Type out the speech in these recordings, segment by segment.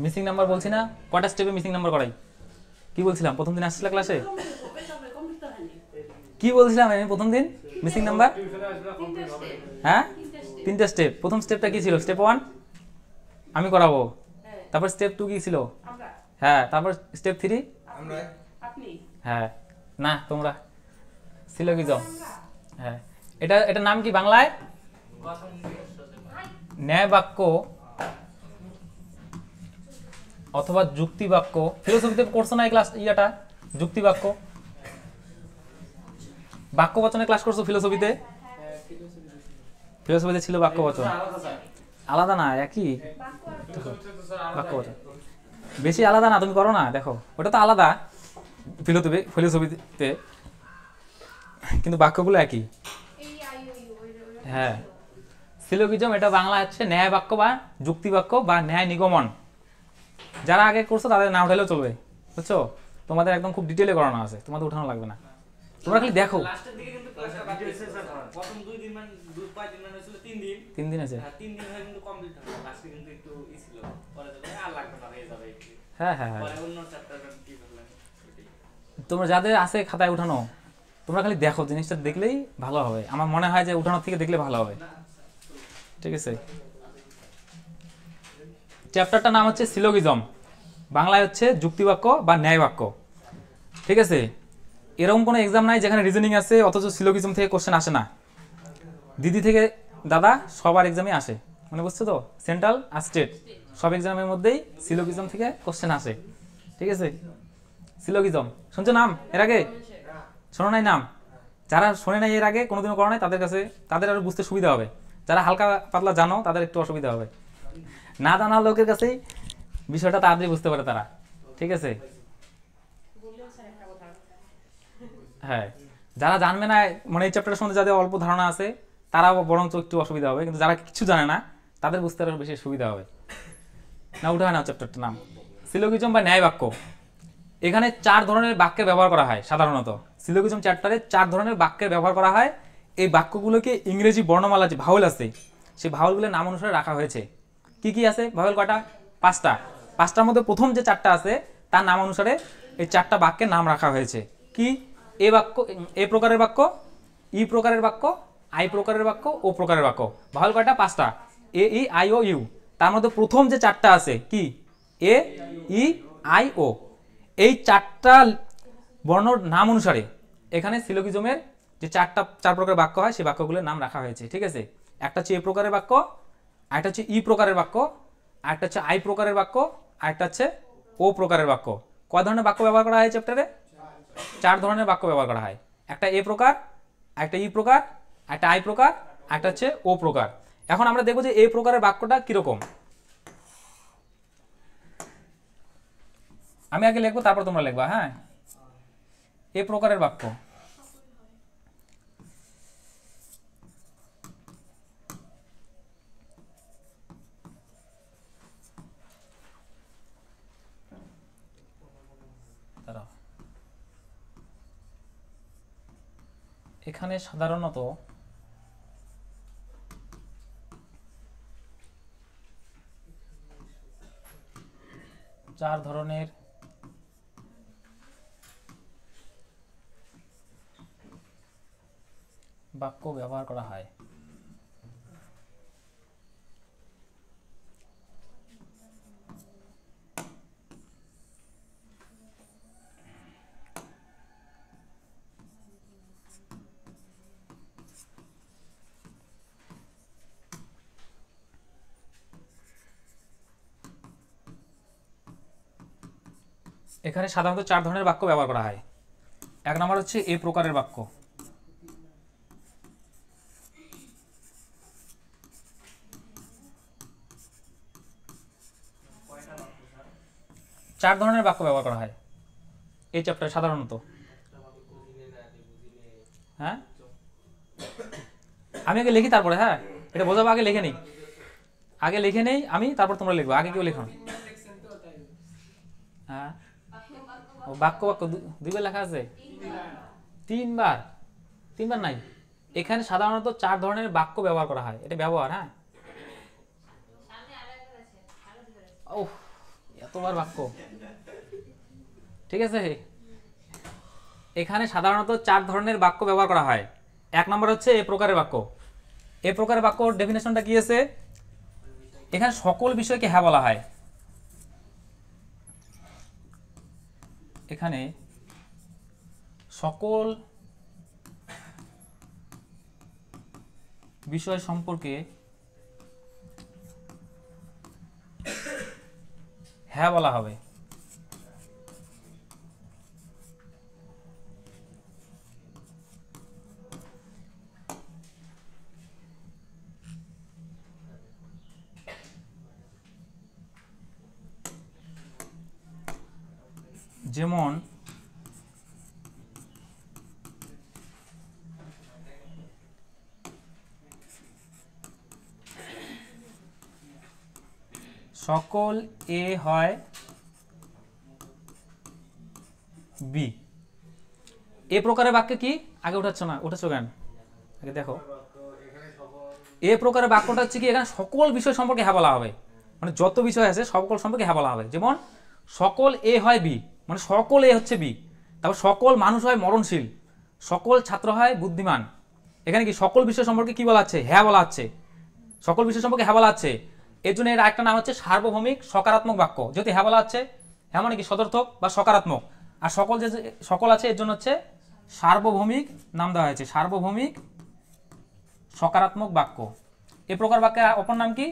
Missing number বলছি না, কয়টা স্টেপে মিসিং নাম্বার করাই? কি বলছিলাম প্রথম দিন আসছিল ক্লাসে? কি বলছিলাম আমি প্রথম দিন? মিসিং নাম্বার, হ্যাঁ 3টা স্টেপ। প্রথম স্টেপটা কি ছিল? স্টেপ 1 আমি করাবো, তারপর স্টেপ 2 কি ছিল? হ্যাঁ, তারপর স্টেপ 3 হ্যাঁ না তোমরা সিলোগিজম। হ্যাঁ, এটা নাম কি বাংলায়? ন্যায় বাক্য অথবা যুক্তি বাক্য। ফিলোসফিতে করছো না এই ক্লাস ইয়াটা, যুক্তি বাক্য। বাক্য বচনের ক্লাস করছো ফিলোসফিতে? ফিলোসফিতে ছিল বাক্য বচন, আলাদা না একই বাক্য বচন, বেশি আলাদা না, তুমি করো না দেখো, ওটা তো আলাদা ফিলোসফিতে, কিন্তু বাক্যগুলো একই। হ্যাঁ, সিলোগিজম এটা বাংলা হচ্ছে ন্যায় বাক্য বা যুক্তি বাক্য বা ন্যায় নিগমন। যারা আগে করছো তাদের না উঠালেও চলবে, বুঝছো? তোমাদের একদম খুব ডিটেলে করানো আছে, তোমাদের উঠানো লাগবে না, তোমরা খালি দেখো। তিন দিন আছে। হ্যাঁ হ্যাঁ হ্যাঁ, তোমরা যাদের আছে খাতায় উঠানো, তোমরা খালি দেখো, জিনিসটা দেখলেই ভালো হবে। আমার মনে হয় যে উঠানোর থেকে দেখলে ভালো হবে, ঠিক আছে? চ্যাপ্টারটার নাম হচ্ছে সিলোগিজম, বাংলায় হচ্ছে যুক্তিবাক্য বা ন্যায় বাক্য, ঠিক আছে? এরকম কোনো এক্সাম নাই যেখানে রিজনিং আছে অথচ সিলোগিজম থেকে কোশ্চেন আসে না। দিদি থেকে দাদা সবার এক্সামে আসে, মানে বুঝছো তো? সেন্ট্রাল আর স্টেট সব এক্সামের মধ্যেই সিলোগিজম থেকে কোশ্চেন আসে, ঠিক আছে? সিলোগিজম শুনছো নাম এর আগে? শোনো নাই নাম? যারা শোনে নাই এর আগে, কোনোদিনও করো নাই, তাদের কাছে তাদের আরো বুঝতে সুবিধা হবে। যারা হালকা পাতলা জানো তাদের একটু অসুবিধা হবে, না জানা লোকের কাছেই বিষয়টা তাড়াতাড়ি বুঝতে পারে তারা, ঠিক আছে? হ্যাঁ, যারা জানবে না, মানে এই চ্যাপ্টারের সম্বন্ধে যাদের অল্প ধারণা আছে তারা বরঞ্চ একটু অসুবিধা হবে, কিন্তু যারা কিছু জানে না তাদের বুঝতে আরো বেশি সুবিধা হবে। না উঠে হয় না চ্যাপ্টারটার নাম সিলোগিজম বা ন্যায় বাক্য। এখানে 4 ধরনের বাক্যের ব্যবহার করা হয় সাধারণত। সিলোগিজম চ্যাপ্টারে 4 ধরনের বাক্যের ব্যবহার করা হয়। এই বাক্যগুলোকে ইংরেজি বর্ণমালা যে ভাওয়েল আছে সেই ভাওয়েলগুলোর নাম অনুসারে রাখা হয়েছে। কি কি আছে ভাওয়েল? কয়টা? 5টা। 5টার মধ্যে প্রথম যে 4টা আছে তার নাম অনুসারে এই 4টা বাক্যের নাম রাখা হয়েছে। কি? এ বাক্য, এ প্রকারের বাক্য, ই প্রকারের বাক্য, আই প্রকারের বাক্য, ও প্রকারের বাক্য। ভাওয়েল কয়টা? 5টা। এ, ই, আই, ও, ইউ। তার মধ্যে প্রথম যে 4টা আছে কি? এ, ই, আই, ও। এই 4টা বর্ণর নাম অনুসারে এখানে সিলোগিজমের যে 4 প্রকার বাক্য হয় সেই বাক্যগুলোর নাম রাখা হয়েছে, ঠিক আছে? একটা হচ্ছে এ প্রকারের বাক্য, আরেকটা হচ্ছে ই প্রকারের বাক্য, আরেকটা হচ্ছে আই প্রকারের বাক্য, আরেকটা হচ্ছে ও প্রকারের বাক্য। কয় ধরনের বাক্য ব্যবহার করা হয় চ্যাপ্টারে? 4 ধরনের বাক্য ব্যবহার করা হয়। একটা এ প্রকার, একটা ই প্রকার, একটা আই প্রকার, একটা হচ্ছে ও প্রকার। এখন আমরা দেখবো যে এ প্রকারের বাক্যটা কিরকম। আমি আগে লিখবো তারপর তোমরা লিখবা, হ্যাঁ? এ প্রকারের বাক্য, এখানে সাধারণত 4 ধরনের বাক্য ব্যবহার করা হয়। এখানে সাধারণত 4 ধরনের বাক্য ব্যবহার করা হয়। 1 নম্বর হচ্ছে এ প্রকারের বাক্য। চার ধরনের বাক্য ব্যবহার করা হয় এই চ্যাপ্টারে সাধারণত। হ্যাঁ, আমি আগে লিখি তারপরে, হ্যাঁ এটা বোঝাবো, আগে লিখে নেই, আগে লিখে নেই আমি, তারপর তোমরা লিখবো, আগে কেউ লেখো। হ্যাঁ, ও বাক্য বাক্য 2বার লেখা আছে? 3বার? 3বার নাই, এখানে সাধারণত 4 ধরনের বাক্য ব্যবহার করা হয়, এটা ব্যবহার। হ্যাঁ, ও এতবার বাক্য, ঠিক আছে। এখানে সাধারণত 4 ধরনের বাক্য ব্যবহার করা হয়। 1 নম্বর হচ্ছে এ প্রকারের বাক্য। এ প্রকারের বাক্যর ডেফিনেশনটা কি আছে, এখানে সকল বিষয়কে হ্যাঁ বলা হয়। এখানে সকল বিষয় সম্পর্কে হ্যাঁ বলা হবে। যেমন সকল এ হয় বি। এ প্রকারের বাক্য কি, আগে উঠাচ্ছ না, উঠাচ্ছ কেন, আগে দেখো। এ প্রকারের বাক্যটা হচ্ছে কি, এখানে সকল বিষয় সম্পর্কে হ্যাঁ বলা হবে, মানে যত বিষয় আছে সকল সম্পর্কে হ্যাঁ বলা হবে। যেমন সকল এ হয় বি, মানে সকল এ হচ্ছে বি। তারপর সকল মানুষ হয় মরণশীল, সকল ছাত্র হয় বুদ্ধিমান। এখানে কি সকল বিষয় সম্পর্কে কি বলা আছে, হ্যাঁ বলা আছে, সকল বিষয় সম্পর্কে হ্যাঁ বলা আছে। এর জন্য এর একটা নাম হচ্ছে সার্বভৌমিক সকারাত্মক বাক্য। যদি হ্যাঁ বলা আছে, হ্যাঁ মানে কি সদর্থক বা সকারাত্মক, আর সকল যে সকল আছে এর জন্য হচ্ছে সার্বভৌমিক নাম দেওয়া হয়েছে, সার্বভৌমিক সকারাত্মক বাক্য। এ প্রকার বাক্যের অপর নাম কি,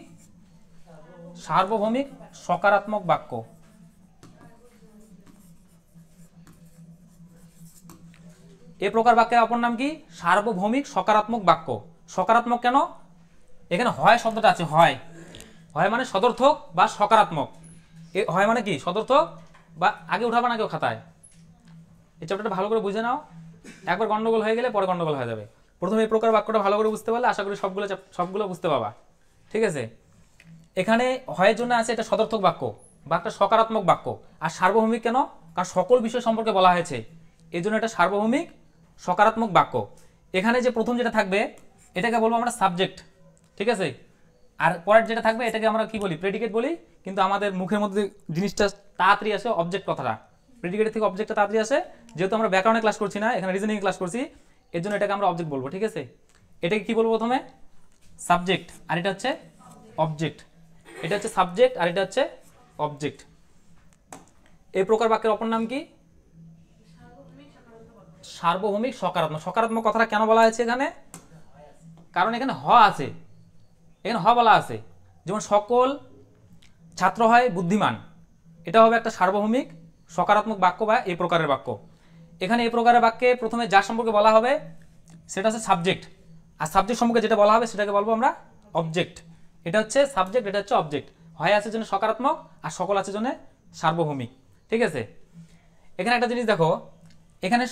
সার্বভৌমিক সকারাত্মক বাক্য। এ প্রকার বাক্যের অপর নাম কি, সার্বভৌমিক সকারাত্মক বাক্য। সকারাত্মক কেন, এখানে হয় শব্দটা আছে, হয়, হয় মানে সদর্থক বা সকারাত্মক। এ হয় মানে কি সদর্থক বা, আগে উঠাবা না কেউ খাতায়, এই চ্যাপ্টারটা ভালো করে বুঝে নাও, একবার গন্ডগোল হয়ে গেলে পরে গন্ডগোল হয়ে যাবে। প্রথমে এই প্রকার বাক্যটা ভালো করে বুঝতে পারলে আশা করি সবগুলো বুঝতে পাবা, ঠিক আছে। এখানে হয়ের জন্য আছে এটা সদর্থক বাক্য, বাক্যটা সকারাত্মক বাক্য। আর সার্বভৌমিক কেন, কারণ সকল বিষয় সম্পর্কে বলা হয়েছে, এই জন্য এটা সার্বভৌমিক সকারাত্মক বাক্য। এখানে যে প্রথম যেটা থাকবে এটাকে বলবো আমরা সাবজেক্ট, ঠিক আছে। আর পরের যেটা থাকবে এটাকে আমরা কি বলি, প্রেডিকেট বলি। কিন্তু আমাদের মুখের মধ্যে জিনিসটা তাড়াতাড়ি আসে অবজেক্ট কথাটা, প্রেডিকেটের থেকে অবজেক্টটা তাড়াতাড়ি আসে। যেহেতু আমরা ব্যাকরণে ক্লাস করছি না, এখানে রিজনিং ক্লাস করছি, এর জন্য এটাকে আমরা অবজেক্ট বলবো, ঠিক আছে। এটাকে কি বলবো, প্রথমে সাবজেক্ট, আর এটা হচ্ছে অবজেক্ট। এটা হচ্ছে সাবজেক্ট আর এটা হচ্ছে অবজেক্ট। এই প্রকার বাক্যের অপর নাম কি, সার্বভৌমিক সকারাত্মক। সকারাত্মক কথাটা কেন বলা হয়েছে এখানে, কারণ এখানে হ আছে, এখানে হ বলা আছে। যেমন সকল ছাত্র হয় বুদ্ধিমান, এটা হবে একটা সার্বভৌমিক সকারাত্মক বাক্য বা এই প্রকারের বাক্য। এখানে এই প্রকারের বাক্যে প্রথমে যার সম্পর্কে বলা হবে সেটা হচ্ছে সাবজেক্ট, আর সাবজেক্ট সম্পর্কে যেটা বলা হবে সেটাকে বলবো আমরা অবজেক্ট। এটা হচ্ছে সাবজেক্ট, এটা হচ্ছে অবজেক্ট। হয় আছে জন্য সকারাত্মক আর সকল আছে জন্য সার্বভৌমিক, ঠিক আছে। এখানে একটা জিনিস দেখো, এখানে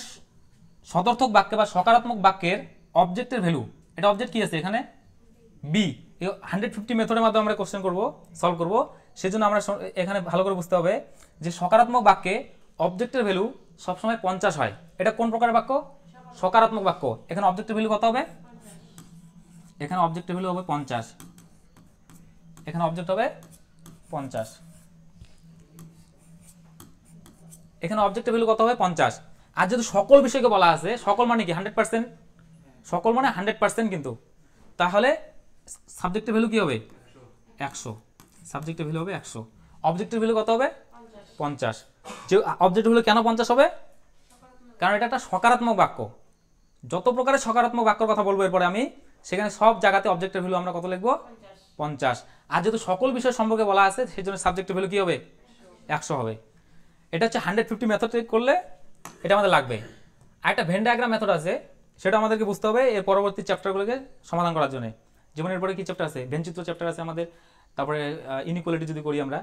সদর্থক বাক্যে বা সকারাত্মক বাক্যের অবজেক্টের ভ্যালু, এটা অবজেক্ট কি আছে এখানে বি। 150 মেথডের মাধ্যমে আমরা কোশ্চেন করব, সলভ করব। সেজন্য আমরা এখানে ভালো করে বুঝতে হবে যে সকারাত্মক বাক্যে অবজেক্টের ভ্যালু সবসময় 50 হয়। এটা কোন প্রকারের বাক্য, সকারাত্মক বাক্য। এখানে অবজেক্টের ভ্যালু কত হবে, এখানে অবজেক্টের ভ্যালু হবে 50, এখানে অবজেক্ট হবে 50, এখানে অবজেক্টের ভ্যালু কত হবে 50। আর যদি সকল বিষয়কে বলা আছে, সকল মানে কি 100%, সকল মানে 100% কিন্তু, তাহলে সাবজেক্টের ভ্যালু কি হবে 100, সাবজেক্টের ভ্যালু হবে 100, অবজেক্টের ভ্যালু কত হবে 50। যে অবজেক্টের ভ্যালু কেন 50 হবে, কারণ এটা একটা সকারাত্মক বাক্য। যত প্রকারের সকারাত্মক বাক্যের কথা বলবো এরপরে আমি, সেখানে সব জায়গাতে অবজেক্টের ভ্যালু আমরা কত লিখবো 50। আর যেহেতু সকল বিষয় সম্পর্কে বলা আছে সেই জন্য সাবজেক্টের ভ্যালু কি হবে 100 হবে। এটা হচ্ছে 150 মেথড করলে এটা আমাদের লাগবে। আর একটা ভেন ডায়াগ্রাম মেথড আছে, সেটা আমাদেরকে বুঝতে হবে এর পরবর্তী চ্যাপ্টারগুলোকে সমাধান করার জন্য। যেমন এরপরে কি চ্যাপ্টার আছে, ভেনচিত্র চ্যাপ্টার আছে আমাদের। তারপরে ইনইকুয়ালিটি যদি করি আমরা,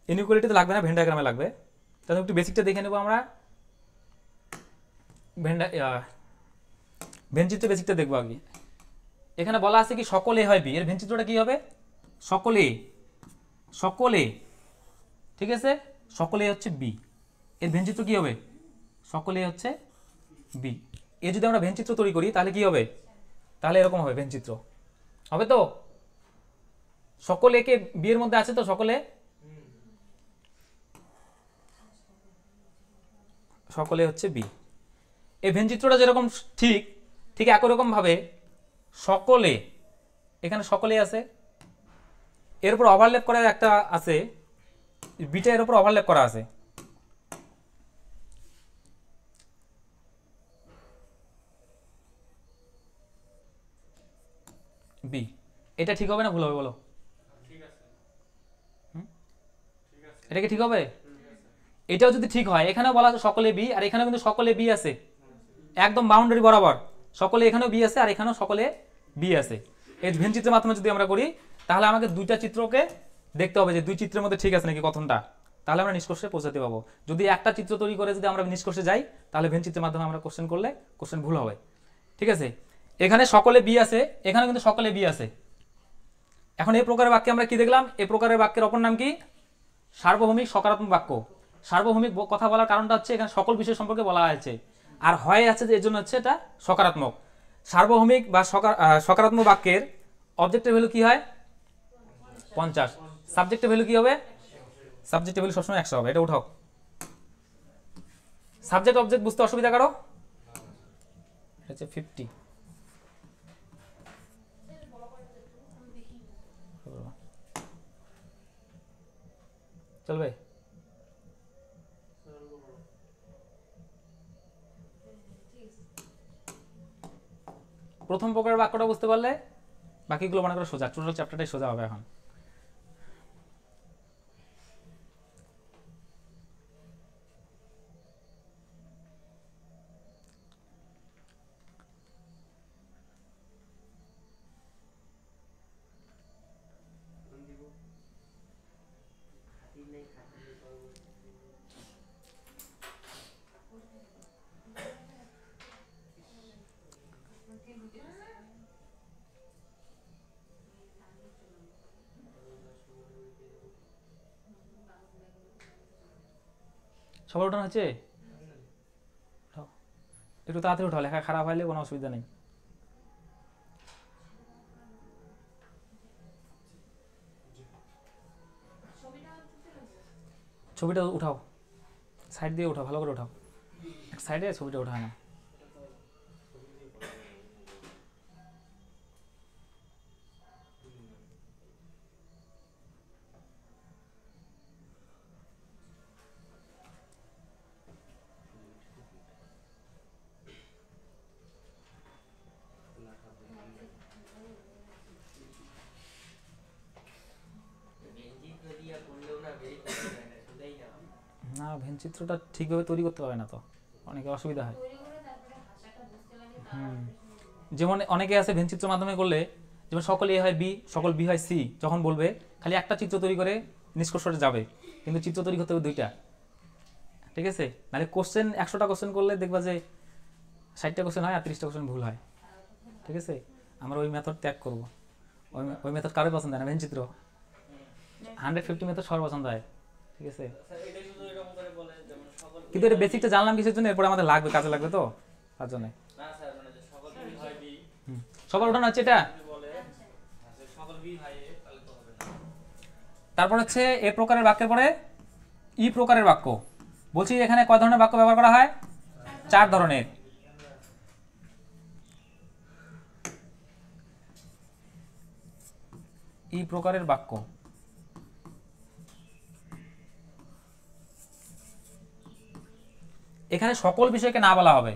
ইনইকুয়ালিটিতে লাগবে না, ভেন ডায়াগ্রামে লাগবে। তাহলে একটু বেসিকটা দেখে নেবো আমরা। ভেনচিত্র বেসিকটা দেখবো আগে। এখানে বলা আছে কি সকল এ হয় বি, এর ভেনচিত্রটা কি হবে সকলে, সকলে, ঠিক আছে। সকলে হচ্ছে বি, এর ভেনচিত্র কি হবে সকলে হচ্ছে বি। এ যদি আমরা ভেনচিত্র তৈরি করি তাহলে কি হবে, তাহলে এরকম হবে ভেনচিত্র, হবে তো। সকলে কে বি এর মধ্যে আছে তো, সকলে সকলে হচ্ছে বি। এই ভেন চিত্রটা যেরকম ঠিক ঠিক একই রকম ভাবে সকলে, এখানে সকলে আছে, এর উপর ওভারল্যাপ করা একটা আছে, বিটা এর উপর ওভারল্যাপ করা আছে, বি। এটা ঠিক হবে না ভুল হবে বলো? এটা কি ঠিক হবে? এটাও যদি ঠিক হয়, এখানেও বলা আছে সকলে বি, আর এখানেও কিন্তু সকলে বি আছে, একদম বাউন্ডারি বরাবর সকলে, এখানেও বি আছে আর এখানেও সকলে বি আছে। এই ভেন চিত্রের মাধ্যমে যদি আমরা করি, তাহলে আমাকে দুইটা চিত্রকে দেখতে হবে যে দুই চিত্রের মধ্যে ঠিক আছে নাকি কথনটা, তাহলে আমরা নিষ্কর্ষে পৌঁছাতে পাবো। যদি একটা চিত্র তৈরি করে যদি আমরা নিষ্কর্ষে যাই, তাহলে ভেন চিত্রের মাধ্যমে আমরা কোশ্চেন করলে কোশ্চেন ভুল হবে। ঠিক আছে, এখানে সকলে বি আছে, এখানেও কিন্তু সকলে বি আছে। এখন এই প্রকারের বাক্যে আমরা কি দেখলাম? এই প্রকারের বাক্যের অপর নাম কি? সার্বভৌমিক সকারাত্মক বাক্য। সার্বভৌমিক কথা বলার কারণটা হচ্ছে এখানে সকল বিষয় সম্পর্কে বলা হয়েছে, আর হয় আছে যে এর জন্য হচ্ছে এটা সকারাত্মক। সার্বভৌমিক বা সকারাত্মক বাক্যের অবজেক্টের ভ্যালু কি হয়? 50। সাবজেক্টের ভ্যালু কি হবে? সাবজেক্টের ভ্যালু সবসময় 100 হবে। এটা উঠাও। সাবজেক্ট অবজেক্ট বুঝতে অসুবিধা কারো? হচ্ছে 50। চলবে? প্রথম প্রকারের বাক্যটা বুঝতে পারলে বাকিগুলো মনে করো সোজা, টোটাল চ্যাপ্টারটাই সোজা হবে। এখন সবার উঠানো হচ্ছে? একটু তাড়াতাড়ি উঠাও, লেখা খারাপ হলে কোনো অসুবিধা নেই। ছবিটা উঠাও, সাইড দিয়ে উঠাও, ভালো করে উঠাও। এক সাইডে ছবিটা উঠায় না। না, ভেন চিত্রটা ঠিকভাবে তৈরি করতে পারে না তো, অনেকে অসুবিধা হয়। যেমন অনেকে আছে ভেন চিত্রের মাধ্যমে করলে, যেমন সকল এ হয় বি, সকল বি হয় সি, যখন বলবে খালি একটা চিত্র তৈরি করে নিষ্কর্ষে যাবে, কিন্তু চিত্র তৈরি করতে হবে দুইটা। ঠিক আছে, নাহলে কোশ্চেন 100টা কোশ্চেন করলে দেখবা যে 60টা কোশ্চেন হয় আর 30টা কোশ্চেন ভুল হয়। ঠিক আছে, আমরা ওই মেথড ত্যাগ করবো। ওই মেথড কারোই পছন্দ হয় না। ভেন চিত্র 150 মেথড সবার পছন্দ হয়। ঠিক আছে, কিন্তু এটা বেসিকটা জানলাম কিসের জন্য, এরপরে আমাদের লাগবে, কাজে লাগবে, তো তার জন্য। সবার উঠানো হচ্ছে এটা। তারপর হচ্ছে এ প্রকারের বাক্যের পরে ই প্রকারের বাক্য। বলছি এখানে কয় ধরনের বাক্য ব্যবহার করা হয়? 4 ধরনের। ই প্রকারের বাক্য, এখানে সকল বিষয়কে না বলা হবে।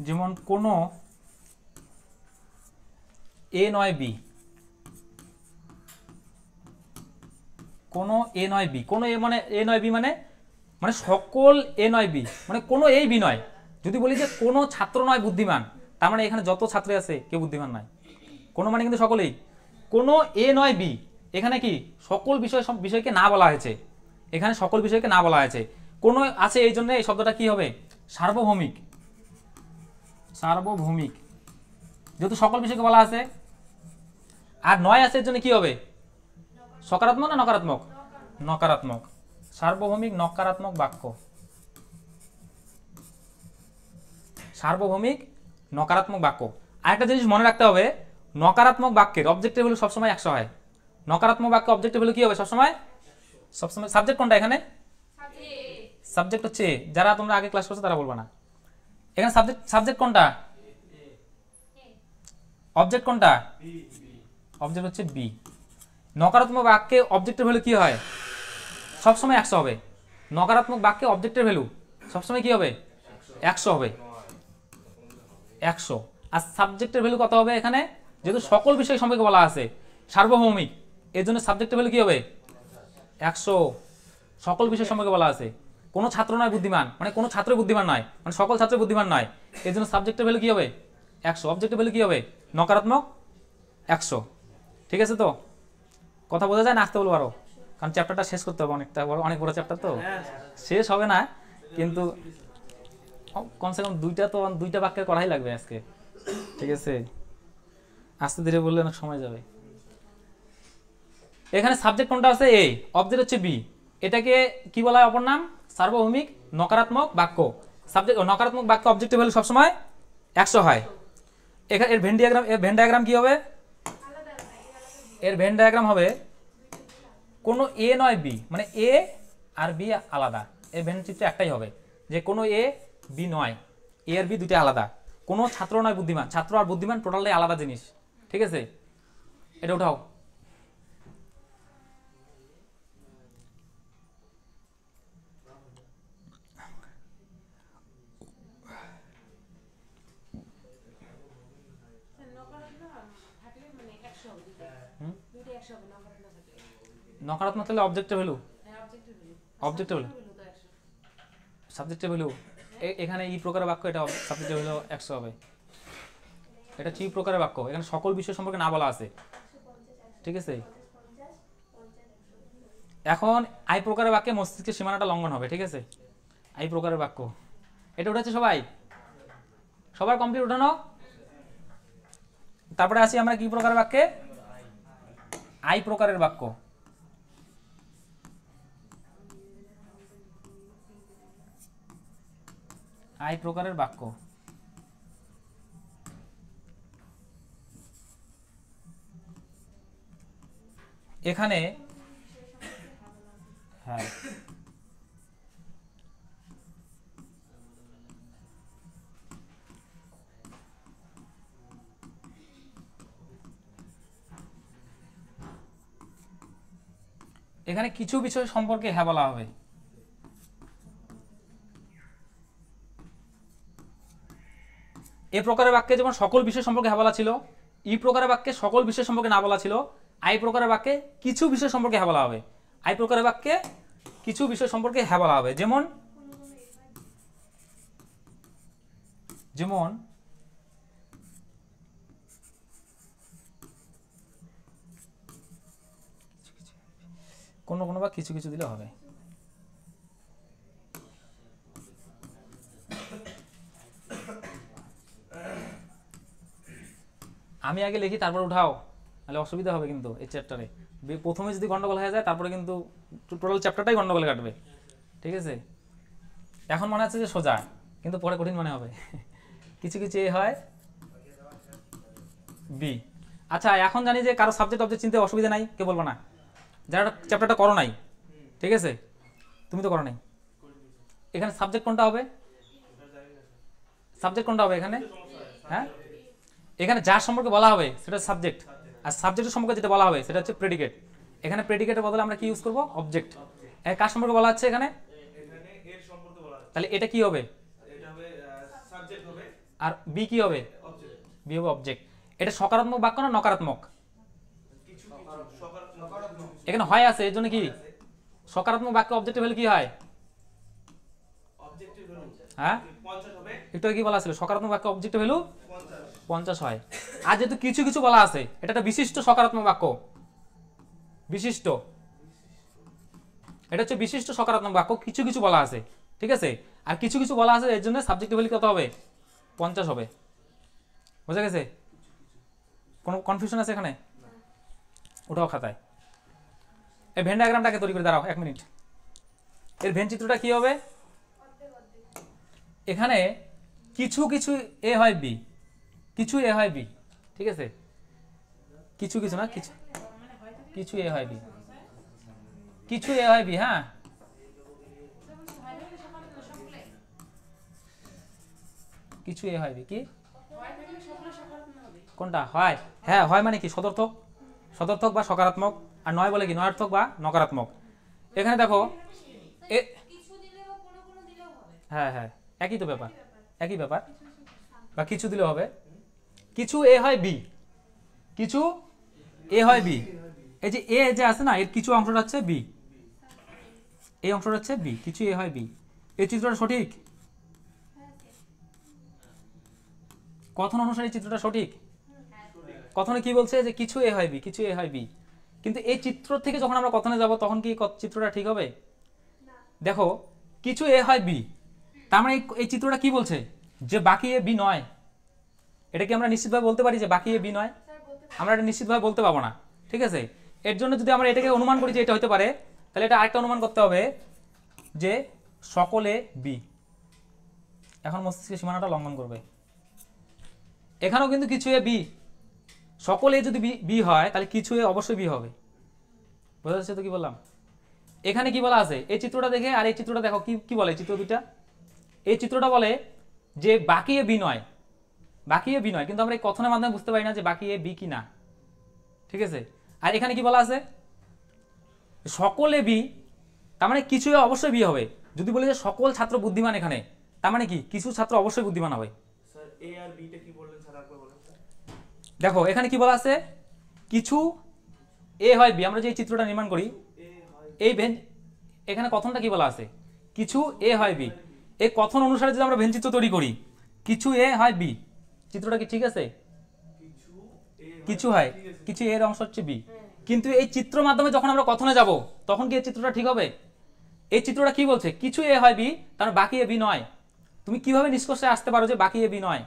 যেমন কোনো এ নয় বি, কোনো এ নয় বি, কোনো এ মানে এ নয় বি মানে মানে সকল এ নয় বি, মানে কোনো এই বি নয়। যদি বলি যে কোনো ছাত্র নয় বুদ্ধিমান, তার মানে এখানে যত ছাত্র আছে কেউ বুদ্ধিমান নয়। কোনো মানে কিন্তু সকলেই। কোনো এ নয় বি, এখানে কি সকল বিষয়, সব বিষয়কে না বলা হয়েছে, এখানে সকল বিষয়কে না বলা হয়েছে। কোনো আছে, এই জন্য এই শব্দটা কি হবে? সার্বভৌমিক, সার্বভৌমিক যেহেতু সকল বিষয়কে বলা আছে। আর 9 আছে এর জন্য কি হবে? সকারাত্মক না নকারাত্মক? নকারাত্মক। সার্বভৌমিক নকারাত্মক বাক্য, সার্বভৌমিক নকারাত্মক বাক্য। আরেকটা জিনিস মনে রাখতে হবে, নকারাত্মক বাক্যের অবজেক্টিভ ভ্যালু সবসময় 100 হয়। নকারাত্মক বাক্যে অবজেক্টিভ ভ্যালু কি হবে সবসময়? সবসময় সাবজেক্ট কোনটা এখানে? সাবজেক্ট হচ্ছে, যারা তোমরা আগে ক্লাস করছো তারা বলবা না, এখানে সাবজেক্ট কোনটা? অবজেক্ট কোনটা? অবজেক্ট হচ্ছে বি। নকারাত্মক বাক্যে অবজেক্টিভ ভ্যালু কি হয়? সবসময় 100 হবে। নকারাত্মক বাক্যে অবজেক্টের ভ্যালু সবসময় কি হবে? 100 হবে, 100। আর সাবজেক্টের ভ্যালু কত হবে এখানে? যেহেতু সকল বিষয় সম্পর্কে বলা আছে, সার্বভৌমিক, এর জন্য সাবজেক্টের ভ্যালু কি হবে? 100। সকল বিষয় সম্পর্কে বলা আছে, কোনো ছাত্র নয় বুদ্ধিমান, মানে কোনো ছাত্র বুদ্ধিমান নয়, মানে সকল ছাত্র বুদ্ধিমান নয়, এর জন্য সাবজেক্টের ভ্যালু কি হবে? 100। অবজেক্টের ভ্যালু কি হবে? নকারাত্মক 100। ঠিক আছে তো? কথা বোঝা যায় না? আসতে বলবো আরো, কারণ চ্যাপ্টারটা শেষ করতে হবে, অনেকটা বড়, অনেক বড় চ্যাপ্টার তো, শেষ হবে না কিন্তু কমসে কম দুইটা বাক্যের করাই লাগবে আজকে। ঠিক আছে, আস্তে ধীরে বললে অনেক সময় যাবে। এখানে সাবজেক্ট কোনটা আছে? এ, অবজেক্ট হচ্ছে বি। এটাকে কি বলা হয়? অপর নাম সার্বভৌমিক নকারাত্মক বাক্য। সাবজেক্ট নকারাত্মক বাক্য অবজেক্টিভ ভ্যালু সবসময় 100 হয়। এখানে এর ভেন ডায়াগ্রাম কি হবে? এর ভেন ডায়াগ্রাম হবে কোনো এ নয় বি, মানে এ আর বি আলাদা, এর ভেন চিত্র একটাই হবে, যে কোনো এ বি নয়, এ আর বি দুইটা আলাদা, কোনো ছাত্র নয় বুদ্ধিমান, ছাত্র আর বুদ্ধিমান টোটালি আলাদা জিনিস। ঠিক আছে, এটা উঠাও। নকারাত্মক তাহলে objective value, objective value, subjective value এখানে ই প্রকারের বাক্য, এটা সাবজেক্টিভ ভ্যালু 100 হবে। এটা হচ্ছে ই প্রকারের বাক্য, এখানে সকল বিষয় সম্পর্কে না বলা আছে। ঠিক আছে, এখন আই প্রকারের বাক্যে মস্তিষ্কের সীমানাটা লঙ্ঘন হবে। ঠিক আছে, আই প্রকারের বাক্য এটা উঠেছে সবাই, সবার কমপ্লিট উঠানো। তারপরে আসি আমরা কি প্রকারের বাক্যে? আই প্রকারের বাক্য। আই প্রকারের বাক্য, এখানে হ্যাঁ এখানে কিছু বিষয় সম্পর্কে হ্যাঁ বলা হবে। এ প্রকারের বাক্যে যেমন সকল বিষয় সম্পর্কে হ্যাঁ বলা ছিল, ই প্রকারের বাক্যে সকল বিষয় সম্পর্কে না বলা ছিল, আই প্রকারের বাক্যে কিছু বিষয় সম্পর্কে হ্যাঁ বলা হবে। আই প্রকারের বাক্যে কিছু বিষয় সম্পর্কে হ্যাঁ বলা হবে, যেমন যেমন কোনো কোনো বা কিছু কিছু দিলে হবে। আমি আগে লিখি তারপর উঠাও, তাহলে অসুবিধা হবে কিন্তু এই চ্যাপ্টারে। প্রথমে যদি গন্ডগোল হয়ে যায় তারপরে কিন্তু টোটাল চ্যাপ্টারটাই গন্ডগোলে কাটবে। ঠিক আছে, এখন মনে হচ্ছে যে সোজা, কিন্তু পরে কঠিন মনে হবে। কিছু কিছু এ হয় বি। আচ্ছা, এখন জানি যে কারো সাবজেক্ট অবজেক্ট চিনতে অসুবিধা নাই, কেউ বলবো না যারা চ্যাপ্টারটা করো নাই। ঠিক আছে, তুমি তো করো নাই। এখানে সাবজেক্ট কোনটা হবে? সাবজেক্ট কোনটা হবে এখানে? হ্যাঁ, এখানে যার সম্পর্কে বলা হবে সেটা সাবজেক্ট, আর সাবজেক্টের সম্পর্কে যেটা বলা হবে সেটা হচ্ছে প্রেডিকেট। এখানে প্রেডিকেটের বদলে আমরা কি ইউজ করব? অবজেক্ট। কার সম্পর্কে বলা হচ্ছে এখানে? তাহলে এটা কি হবে? আর বি কি হবে? বি হবে অবজেক্ট। এটা সকারাত্মক বাক্য না নকারাত্মক? এখানে হয় আছে, এর জন্য কি সকারাত্মক বাক্য অবজেক্টিভ ভ্যালু কি হয়? হ্যাঁ, একটু কি বলা ছিল? সকারাত্মক বাক্য অবজেক্টিভ ভ্যালু 50 হয়। আর যেহেতু কিছু কিছু বলা আছে, এটা একটা বিশিষ্ট সকারাত্মক বাক্য। বিশিষ্ট, এটা হচ্ছে বিশিষ্ট সকারাত্মক বাক্য, কিছু কিছু বলা আছে। ঠিক আছে। আর কিছু কিছু বলা আছে এর জন্য সাবজেক্টিভ ভ্যালু কত হবে, 50 হবে। বুঝা গেছে? কোনো কনফিউশন আছে এখানে? ওটাও খাতায়। এই ভেন ডায়াগ্রামটাকে তৈরি করে দাঁড়াও 1 মিনিট। এর ভেন চিত্রটা কি হবে, এখানে কিছু কিছু এ হয় বি, কিছু এ হয় বি, ঠিক আছে, কিছু কিছু না, কিছু কিছু এ হয় বি, কিছু এ হয় বি। হ্যাঁ, কিছু এ হয় বি। কি কোনটা হয়? হ্যাঁ হয় মানে কি, সদর্থক, সদর্থক বা সকারাত্মক। আর নয় বলে কি, নয়ার্থক বা নকারাত্মক। এখানে দেখো হ্যাঁ হ্যাঁ একই তো ব্যাপার, একই ব্যাপার। বা কিছু দিলে হবে, কিছু এ হয় বি, কিছু এ হয় বি। এই যে এ যে আছে না, এর কিছু অংশটা হচ্ছে বি, এই অংশটা হচ্ছে বি, কিছু এ হয় বি। এই চিত্রটা সঠিক? কথন অনুসারে এই চিত্রটা সঠিক? কথনে কি বলছে যে কিছু এ হয় বি, কিছু এ হয় বি। কিন্তু এই চিত্র থেকে যখন আমরা কথনে যাব তখন কি চিত্রটা ঠিক হবে? দেখো কিছু এ হয় বি, তার মানে এই চিত্রটা কি বলছে, যে বাকি এ বি নয়। এটা কি আমরা নিশ্চিতভাবে বলতে পারি যে বাকি এ বি নয়? আমরা এটা নিশ্চিতভাবে বলতে পারবো না, ঠিক আছে। এর জন্য যদি আমরা এটাকে অনুমান করি যে এটা হতে পারে, তাহলে এটা আরেকটা অনুমান করতে হবে যে সকলে বি। এখন মস্তিষ্কের সীমানাটা লঙ্ঘন করবে। এখানেও কিন্তু কিছু এ বি, সকলে যদি বি হয় তাহলে কিছু এ অবশ্যই বি হবে। বোঝা যাচ্ছে তো কি বললাম? এখানে কি বলা আছে, এই চিত্রটা দেখে আর এই চিত্রটা দেখো, কি কি বলে চিত্র দুইটা? এই চিত্রটা বলে যে বাকি এ বি নয়, বাকি এ বি নয়, কিন্তু আমরা এই কথনের মাধ্যমে বুঝতে পারি না যে বাকি এ বি কি না, ঠিক আছে। আর এখানে কি বলা আছে, সকলে বি, তার মানে কিছু অবশ্যই বি হবে। যদি বলি যে সকল ছাত্র বুদ্ধিমান, এখানে তার মানে কি কিছু ছাত্র অবশ্যই বুদ্ধিমান হবে। স্যার এ আর বিটা কি বললেন স্যার, একবার বলেন স্যার। দেখো এখানে কি বলা আছে, কিছু এ হয় বি। আমরা যে চিত্রটা নির্মাণ করি, এই ভেন, এখানে কথনটা কি বলা আছে, কিছু এ হয় বি। এই কথন অনুসারে যদি আমরা ভেন চিত্র তৈরি করি, কিছু এ হয় বি, চিত্রটা কি ঠিক আছে? কিছু হয়, কিছু এর অংশ হচ্ছে বি। কিন্তু এই চিত্র মাধ্যমে যখন আমরা কথনে যাব তখন কি এই চিত্রটা ঠিক হবে? এই চিত্রটা কি বলছে, কিছু এ হয় বি, তার বাকি এ বি নয়। তুমি কিভাবে নিষ্কর্ষে আসতে পারো যে বাকি এ বি নয়?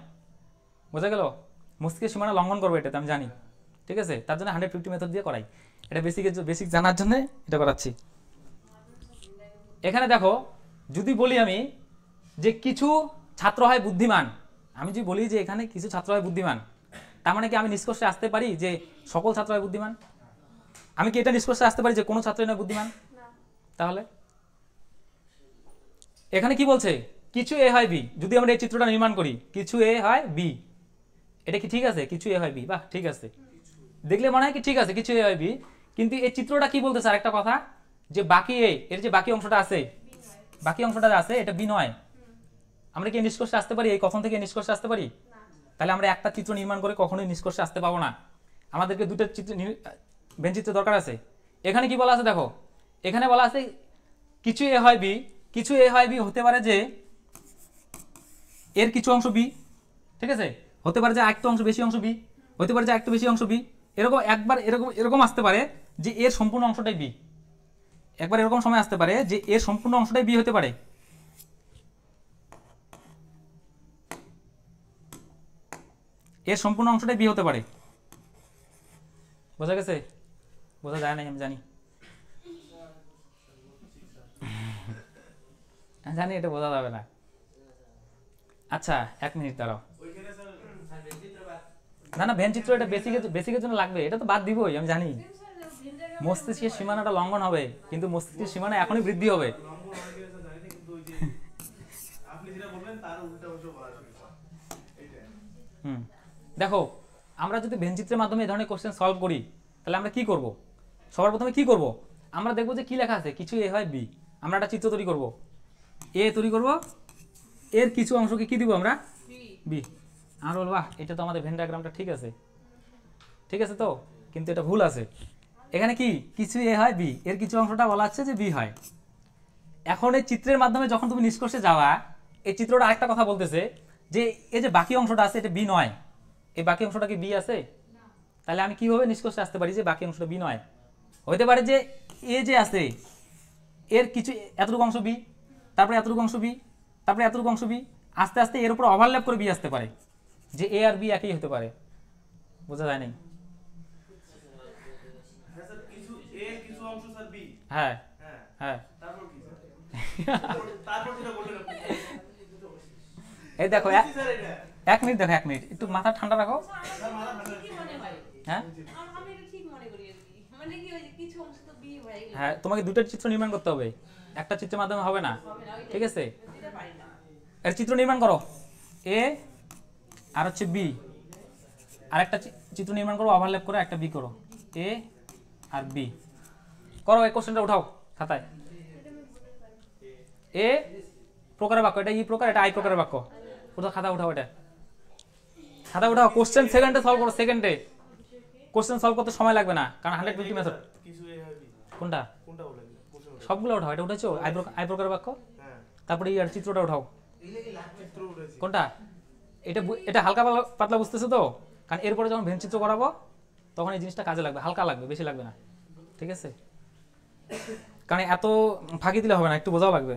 বোঝা গেল? মস্তিষ্কের সীমানা লঙ্ঘন করবে, এটাতে আমি জানি, ঠিক আছে। তার জন্য 150 মেথড দিয়ে করাই, এটা বেসিক জানার জন্য এটা করাচ্ছি। এখানে দেখো, যদি বলি আমি যে কিছু ছাত্র হয় বুদ্ধিমান, আমি যদি বলি যে এখানে কিছু ছাত্র হয় বুদ্ধিমান, তার মানে কি আমি নিষ্কর্ষে আসতে পারি যে সকল ছাত্র হয় বুদ্ধিমান? আমি কি এটা নিষ্কর্ষে আসতে পারি যে কোনো ছাত্রই নয় বুদ্ধিমান? তাহলে এখানে কি বলছে, কিছু এ হয় বি। যদি আমরা এই চিত্রটা নির্মাণ করি, কিছু এ হয় বি, এটা কি ঠিক আছে? কিছু এ হয় বি, বাহ ঠিক আছে, দেখলে মনে হয় কি ঠিক আছে, কিছু এ হয় বি। কিন্তু এই চিত্রটা কি বলতেছে আরেকটা কথা, যে বাকি এ, এর যে বাকি অংশটা আছে, বাকি অংশটা আছে এটা বি নয়। আমরা কি নিষ্কর্ষে আসতে পারি? এই কথন থেকে নিষ্কর্ষে আসতে পারি? তাহলে আমরা একটা চিত্র নির্মাণ করে কখনোই নিষ্কর্ষে আসতে পাবো না। আমাদেরকে দুটো চিত্র, ভেন চিত্র দরকার আছে। এখানে কি বলা আছে দেখো, এখানে বলা আছে কিছু এ হয় বি, কিছু এ হয় বি হতে পারে যে এর কিছু অংশ বি, ঠিক আছে, হতে পারে যে আরেকটু অংশ বেশি অংশ বি, হতে পারে যে আরেকটু বেশি অংশ বি। এরকম একবার এরকম এরকম আসতে পারে যে এর সম্পূর্ণ অংশটাই বি, একবার এরকম সময় আসতে পারে যে এর সম্পূর্ণ অংশটাই বি হতে পারে। এর সম্পূর্ণ অংশটাই বি হতে পারে। বোঝা গেছে? বোঝা যায় না আমি জানি, জানি এটা বোঝা যাবে না। আচ্ছা 1 মিনিট দাঁড়াও। না না, ভেন চিত্র এটা বেসিকের জন্য লাগবে, এটা তো বাদ দিবই আমি জানি। মস্তিষ্কের সীমানাটা লঙ্ঘন হবে, কিন্তু মস্তিষ্কের সীমানা এখনই বৃদ্ধি হবে। দেখো আমরা যদি ভেন চিত্রের মাধ্যমে এই ধরনের কোশ্চেন সলভ করি, তাহলে আমরা কি করব? সবার প্রথমে কি করব, আমরা দেখবো যে কি লেখা আছে, কিছু এ হয় বি। আমরা একটা চিত্র তৈরি করব, এ তৈরি করব, এর কিছু অংশকে কি দিব আমরা, বি। আর বলবো বাহ, এটা তো আমাদের ভেন ডায়াগ্রামটা ঠিক আছে, ঠিক আছে তো, কিন্তু এটা ভুল আছে। এখানে কি কিছু এ হয় বি, এর কিছু অংশটা বলা হচ্ছে যে বি হয়। এখন এই চিত্রের মাধ্যমে যখন তুমি নিষ্কর্ষে যাওয়া, এই চিত্রটা আরেকটা কথা বলতেছে যে এই যে বাকি অংশটা আছে এটা বি নয়। এই বাকি অংশটা কি বি আছে? তাহলে আমি কিভাবে নিষ্কর্ষে আসতে পারি যে বাকি অংশটা বি নয়? হইতে পারে যে এ যে আছে এর কিছু এতটুকু অংশ বি, তারপরে এতটুকু অংশ বি, তারপরে এতটুকু অংশ বি, আস্তে আস্তে এর উপর ওভারল্যাপ করে বি আসতে পারে, যে এ আর বি একই হতে পারে। বোঝা যায় নাই? হ্যাঁ স্যার, কিছু এ কিছু অংশ স্যার বি। হ্যাঁ হ্যাঁ, হ্যাঁ। তারপর কি স্যার? তারপর যেটা বললেন আপনি। এই দেখো বুঝছি স্যার এটা। 1 মিনিট, দেখো 1 মিনিট, একটু মাথা ঠান্ডা রাখো। স্যার মাথা ঠান্ডা ঠিকই মনে হয়। হ্যাঁ আমি এটা ঠিক মনে করি আর কি। মানে কি ওই যে কিছু অংশ তো বি হয়ে গেল। হ্যাঁ, তোমাকে দুটো চিত্র নির্মাণ করতে হবে, একটা চিত্রের মাধ্যমে হবে না, হবে না, ওইটাই। ঠিক আছে? দিতে পারি না। এর চিত্র নির্মাণ করো, এ আর হচ্ছে বি, আর একটা চিত্র নির্মাণ করো ওভারল্যাপ করে, একটা বি করো, এ আর বি করো। এই কোশ্চেনটা উঠাও খাতায়। এ প্রকারের বাক্য, এটা ই প্রকার, এটা আই প্রকারের বাক্য। উঠাও, খাতা উঠাও, এটা খাতা উঠাও। কোশ্চেন সেকেন্ডে সলভ করো, সেকেন্ডে। কোশ্চেন সলভ করতে সময় লাগবে না, কারণ 150 মেথড। কিছু এ আর বি। কোনটা? কোনটা বলেন? কোশ্চেন বলেন। সবগুলো উঠাও। এটা উঠেছো আই প্রকারের বাক্য, হ্যাঁ, তারপরে ই আর চিত্রটা উঠাও। চিত্র উঠেছে। কোনটা? এটা হালকা পাতলা বুঝতেছো তো? কারণ এরপরে যখন ভেন চিত্র করাবো তখন এই জিনিসটা কাজে লাগবে, হালকা লাগবে, বেশি লাগবে না, ঠিক আছে? কারণ এত ফাঁকি দিলে হবে না, একটু বোঝাও লাগবে।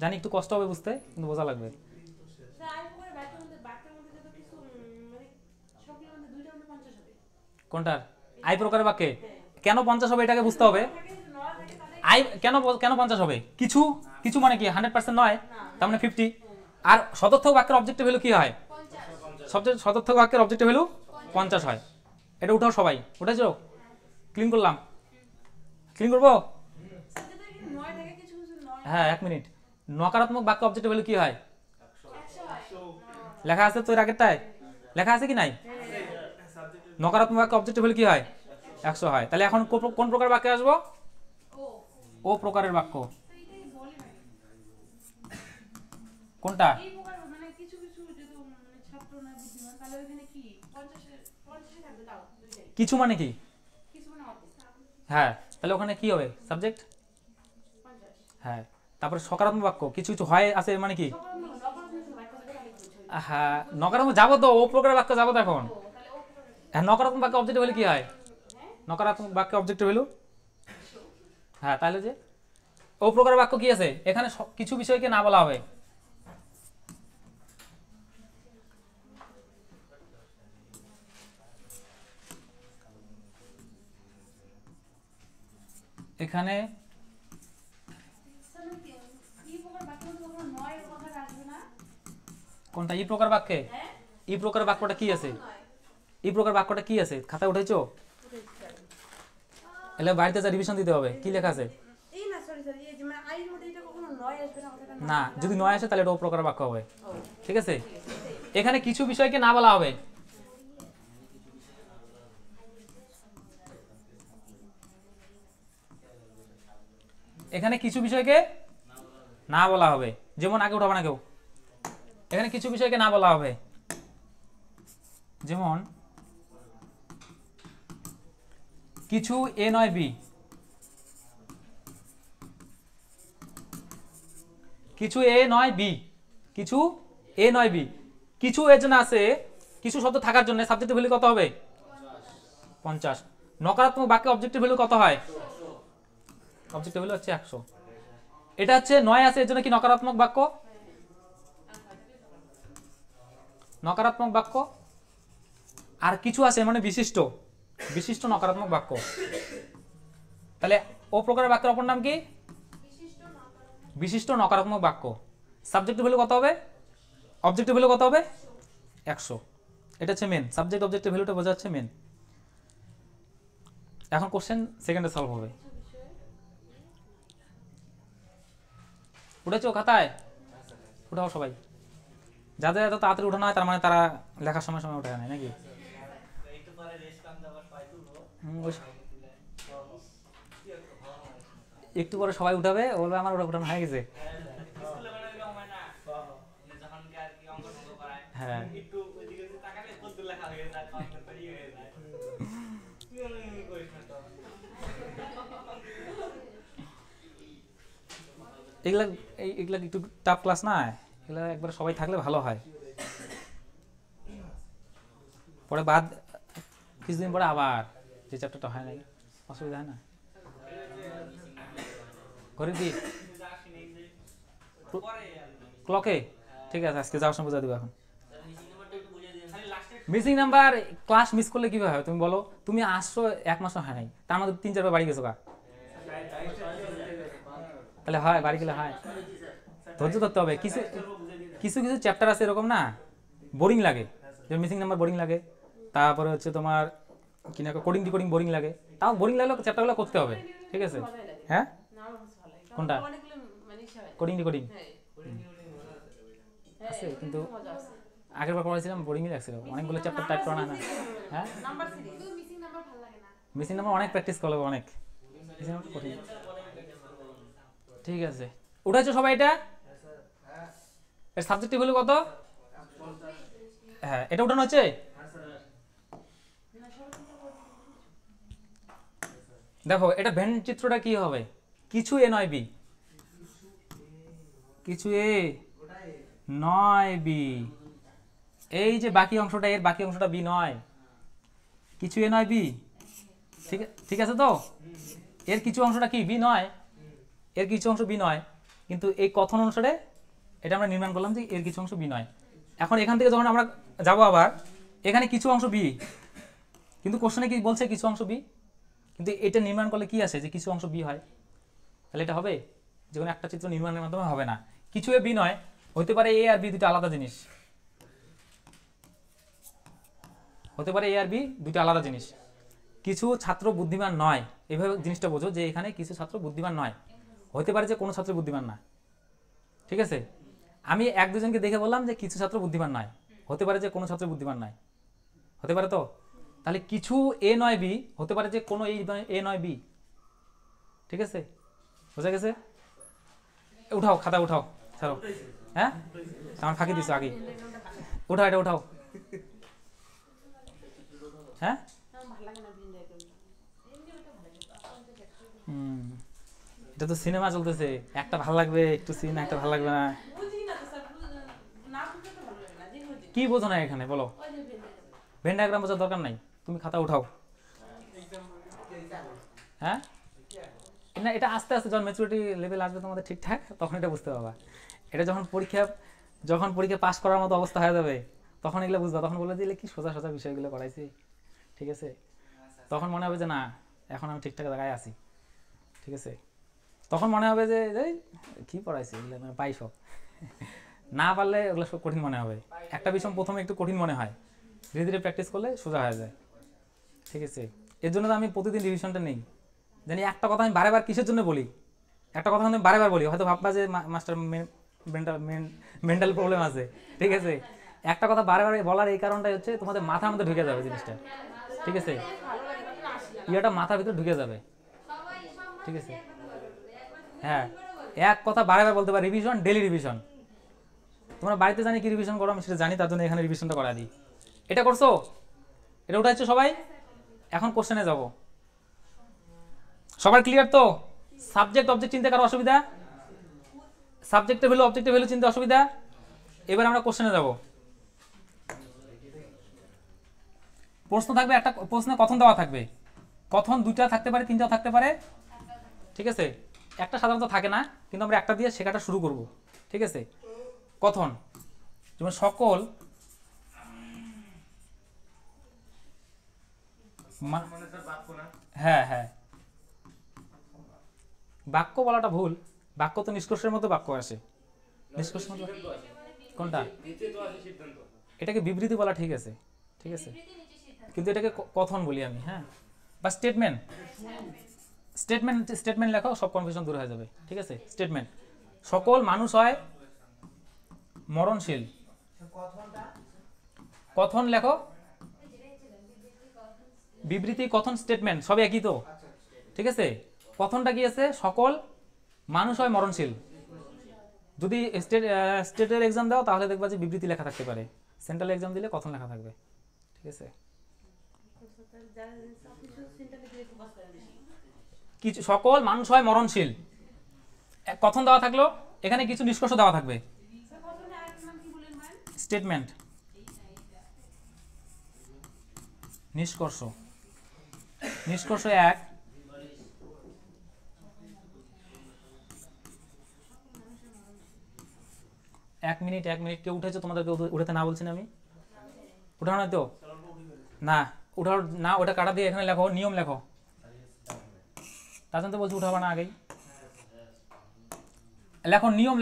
জানি একটু কষ্ট হবে বুঝতে, কিন্তু বোঝা লাগবে। স্যার আই উপরে বাক্যের মধ্যে যত কিছু মানে সবগুলোর মধ্যে দুইটার মধ্যে 50 হবে। কোনটার? আই প্রকারের বাক্যে কেন 50 হবে এটাকে বুঝতে হবে। থাকে যদি নয় থাকে তাহলে আই কেন 50 হবে? কিছু কিছু মানে কি 100% নয়, তার মানে 50। আর সদর্থক বাক্যের অবজেক্টিভ ভ্যালু কি হয়? 50। সদর্থক বাক্যের অবজেক্টিভ ভ্যালু 50 হয়। এটা উঠাও সবাই। উঠেছো? ক্লিন করলাম। ক্লিন করবো? স্যার যদি এখানে নয় থাকে কিছু কিছু নয়। হ্যাঁ, 1 মিনিট। নকারাত্মক বাক্য অবজেক্টিভ ভ্যালু কি হয়? 100 হয়। লেখা আছে তো এর আগেরটায়? লেখা আছে কি নাই? নকারাত্মক বাক্য অবজেক্টিভ ভ্যালু কি হয়? 100 হয়। তাহলে এখন কোন প্রকার বাক্যে আসবো? ও ও প্রকারের বাক্য। তো এটাই বলি না। কোনটা? এই প্রকার মানে কিছু কিছু যদি মানে ছাত্র না বুদ্ধিমান তাহলে ওখানে কি 50 থাকবে তাও দুইটাই। কিছু মানে কি? কিছু মানে অত। হ্যাঁ, তাহলে ওখানে কি হবে? সাবজেক্ট। 50। হ্যাঁ, তারপরে সকারাত্মক বাক্য কিছু কিছু হয় আছে মানে কি? সকল মিলে নকারাত্মক বাক্য থেকে তাহলে বুঝাই। হ্যাঁ, নকারাত্মক যাবো তো, ও প্রকারের বাক্য যাবো তো এখন। ও তাহলে ও প্রকার হ্যাঁ, নকারাত্মক বাক্য অবজেক্টিভ ভ্যালু কি হয়? হ্যাঁ নকারাত্মক বাক্য অবজেক্টিভ ভ্যালু। হ্যাঁ, তাহলে যে ও প্রকারের বাক্য কি আছে এখানে? কিছু বিষয়কে না বলা হবে। এখানে স্যার এই প্রকার বাক্যের মধ্যে কখনো নয় এর কথা আসবে না। কোনটা? ই প্রকার বাক্যে হ্যাঁ ই প্রকার বাক্যটা কি আছে? নয় ই প্রকার বাক্যটা কি আছে? খাতা উঠেছো? এলে বাড়িতে যা রিভিশন দিতে হবে। কি লেখা আছে? এই না সরি সরি এই যে মানে আইর মধ্যে এটা কখনো নয় আসবে না কথাটা না, যদি নয় আসে তাহলে এটা ও প্রকার বাক্য হবে, ও ঠিক আছে? এখানে কিছু বিষয়কে না বলা হবে। এখানে কিছু বিষয়কে না বলা হবে, যেমন আগে উঠাবে না কেউ। এখানে কিছু বিষয়কে না বলা হবে, যেমন কিছু এ নয় বি, কিছু এ নয় বি, কিছু এ নয় বি। কিছু এর জন্য আছে, কিছু শব্দ থাকার জন্য সাবজেক্টিভ ভ্যালু কত হবে? 50। নকারাত্মক বাক্যে অবজেক্টিভ ভ্যালু কত হয়? অবজেক্টিভ ভ্যালু হচ্ছে 100। এটা হচ্ছে নয় আছে এর জন্য কি নকারাত্মক বাক্য? নকারাত্মক বাক্য। আর কিছু আছে মানে বিশিষ্ট, বিশিষ্ট নকারাত্মক বাক্য। তাহলে ও প্রকারের বাক্যের অপর নাম কি? বিশিষ্ট নকারাত্মক বাক্য। সাবজেক্টিভ ভ্যালু কত হবে? অবজেক্টিভ ভ্যালু কত হবে? 100। এটা হচ্ছে মেন সাবজেক্ট, অবজেক্টিভ ভ্যালুটা বোঝা যাচ্ছে মেন। এখন কোশ্চেন সেকেন্ডে সলভ হবে। উঠেছো খাতায়? উঠাও সবাই। যাদের এত তাড়াতাড়ি উঠানো হয় তার মানে তারা লেখার সময় সময় উঠে নেয় নাকি? একটু পরে সবাই উঠাবে, বলবে আমার ওটা উঠানো হয়ে গেছে। হ্যাঁ, একটু ওইদিকে তাকালে কত লেখা হয়ে যায়, কত ইয়ে হয়ে যায়। এগুলা এগুলা একটু টাফ ক্লাস না, এগুলা একবার সবাই থাকলে ভালো হয়। পরে বাদ কিছুদিন পরে আবার যে চ্যাপ্টারটা হয় নাই, অসুবিধা হয় না? করে দি ক্লকে? ঠিক আছে, আজকে যাওয়ার সময় বুঝা দিবা। এখন মিসিং নাম্বার ক্লাস মিস করলে কিভাবে হয় তুমি বলো? তুমি আসছো 1 মাসও হয় নাই, তার মধ্যে 3-4 বার বাড়ি গেছো গা, তাহলে হয়? বাড়ি গেলে হয়? ধৈর্য ধরতে হবে। কিছু কিছু কিছু চ্যাপ্টার আছে এরকম না, বোরিং লাগে, যে মিসিং নাম্বার বোরিং লাগে, তারপরে হচ্ছে তোমার কি না কোডিং ডিকোডিং বোরিং লাগে, তাও বোরিং লাগলে চ্যাপ্টারগুলো করতে হবে, ঠিক আছে? হ্যাঁ, কোনটা? কোডিং ডিকোডিং আছে, কিন্তু আগের বার পড়াইছিলাম বোরিংই লাগছিল, অনেকগুলো চ্যাপ্টার টাইপ করা না। হ্যাঁ, মিসিং নাম্বার অনেক প্র্যাকটিস করলে অনেক, কঠিন। ঠিক আছে, উঠাইছো সবাই? এটা এর সাবজেক্টিভ হলো কত? হ্যাঁ, এটা উঠানো হচ্ছে। দেখো এটা ভেন চিত্রটা কি হবে? কিছু এ নয় বি, কিছু এ নয় বি, এই যে বাকি অংশটা, এর বাকি অংশটা বি নয়, কিছু এ নয় বি, ঠিক আছে তো? এর কিছু অংশটা কি বি নয়, এর কিছু অংশ বি নয়, কিন্তু এই কথন অনুসারে এটা আমরা নির্মাণ করলাম যে এর কিছু অংশ বি নয়। এখন এখান থেকে যখন আমরা যাব আবার এখানে কিছু অংশ বি, কিন্তু কোশ্চেনে কি বলছে কিছু অংশ বি, কিন্তু এটা নির্মাণ করলে কি আসে যে কিছু অংশ বি হয়, তাহলে এটা হবে? যে কোনো একটা চিত্র নির্মাণের মাধ্যমে হবে না। কিছু এ বি নয়, হতে পারে এ আর বি দুটো আলাদা জিনিস, হতে পারে এ আর বি দুটো আলাদা জিনিস। কিছু ছাত্র বুদ্ধিমান নয়, এইভাবে জিনিসটা বোঝো যে এখানে কিছু ছাত্র বুদ্ধিমান নয়, হতে পারে যে কোনো ছাত্র বুদ্ধিমান না, ঠিক আছে? আমি 1-2 জনকে দেখে বললাম যে কিছু ছাত্র বুদ্ধিমান নয়, হতে পারে যে কোনো ছাত্র বুদ্ধিমান নয়, হতে পারে তো? তাহলে কিছু এ নয় বি, হতে পারে যে কোনো এ নয় বি, ঠিক আছে? বোঝা গেছে? উঠাও খাতা, উঠাও, ছাড়ো। হ্যাঁ, আমার ফাঁকি দিছো আগে, উঠাও, এটা উঠাও। হ্যাঁ, এটা তো সিনেমা চলতেছে, একটা ভালো লাগবে একটু সিন, একটা ভালো লাগবে না। কি বোঝো না এখানে বলো? ভেন ডায়াগ্রাম বোঝার দরকার নাই, তুমি খাতা উঠাও। হ্যাঁ, না এটা আস্তে আস্তে যখন ম্যাচুরিটি লেভেল আসবে তোমাদের ঠিকঠাক, তখন এটা বুঝতে পারবা। এটা যখন পরীক্ষা পাস করার মতো অবস্থা হয়ে যাবে, তখন এগুলো বুঝবা, তখন বলে দিলে কি সোজা সোজা বিষয়গুলো করাইছি, ঠিক আছে? তখন মনে হবে যে না, এখন আমি ঠিকঠাক জায়গায় আছি, ঠিক আছে? তখন মনে হবে যে কি পড়াইছে এগুলো, মানে পাই সব। না পারলে ওগুলো সব কঠিন মনে হবে। একটা বিষয় প্রথমে একটু কঠিন মনে হয়, ধীরে ধীরে প্র্যাকটিস করলে সোজা হয়ে যায়, ঠিক আছে? এর জন্য তো আমি প্রতিদিন রিভিশনটা নেই, জানি একটা কথা আমি বারেবার কিসের জন্য বলি, একটা কথা আমি বারেবার বলি, হয়তো ভাববা যে মাস্টার মেন্টাল প্রবলেম আছে, ঠিক আছে? একটা কথা বারে বারে বলার এই কারণটাই হচ্ছে তোমাদের মাথার মধ্যে ঢুকে যাবে জিনিসটা, ঠিক আছে? ইয়েটা মাথার ভিতরে ঢুকে যাবে, ঠিক আছে? হ্যাঁ, এক কথা বারে বারে বলতে পারি, রিভিশন, ডেলি রিভিশন। তোমরা বাড়িতে জানি কি রিভিশন করো, আমি সেটা জানি, তার জন্য এখানে রিভিশনটা করা দিই। এটা করছো? এটা উঠাচ্ছো সবাই? এখন কোশ্চেনে যাব। সবার ক্লিয়ার তো? সাবজেক্ট অবজেক্ট চিন্তা করার অসুবিধা? সাবজেক্টের ভ্যালু অবজেক্টের ভ্যালু চিন্তা অসুবিধা? এবার আমরা কোশ্চেনে যাব। প্রশ্ন থাকবে, একটা প্রশ্নে কথন দেওয়া থাকবে, কথন 2টা থাকতে পারে, 3টাও থাকতে পারে, ঠিক আছে? একটা সাধারণত থাকে না, কিন্তু আমরা একটা দিয়ে শেখাটা শুরু করব, ঠিক আছে? কথন যেমন সকল হ্যাঁ হ্যাঁ, বাক্য বলাটা ভুল, বাক্য তো নিষ্কর্ষের মতো বাক্য আসে, নিষ্কর্ষের মতো কোনটা? এটাকে বিবৃতি বলা ঠিক আছে, ঠিক আছে, কিন্তু এটাকে কথন বলি আমি, হ্যাঁ, বা স্টেটমেন্ট। স্টেটমেন্ট লেখো, সব কনফিউশন দূর হয়ে যাবে, ঠিক আছে? স্টেটমেন্ট, সকল মানুষ হয় মরণশীল। কথন লেখো, বিবৃতি, কথন, স্টেটমেন্ট সব একই তো, ঠিক আছে? কথনটা কি আছে? সকল মানুষ হয় মরণশীল। যদি স্টেটের এক্সাম দাও তাহলে দেখবা যে বিবৃতি লেখা থাকতে পারে, সেন্ট্রাল এক্সাম দিলে কথন লেখা থাকবে, ঠিক আছে? কিছু সকল মানুষ হয় মরণশীল, কথন দেওয়া থাকলো, এখানে কিছু নিষ্কর্ষ দেওয়া থাকবে, স্টেটমেন্ট, নিষ্কর্ষ। নিষ্কর্ষ 1, 1 মিনিট কেউ উঠেছো? তোমাদেরকে উঠাতে না বলছি না আমি? উঠাও না তো? না উঠাও না, ওটা কাটা দিয়ে এখানে লেখো, নিয়ম লেখো। তার জন্য তো বলছি উঠাবা না, আগেই লেখো নিয়ম,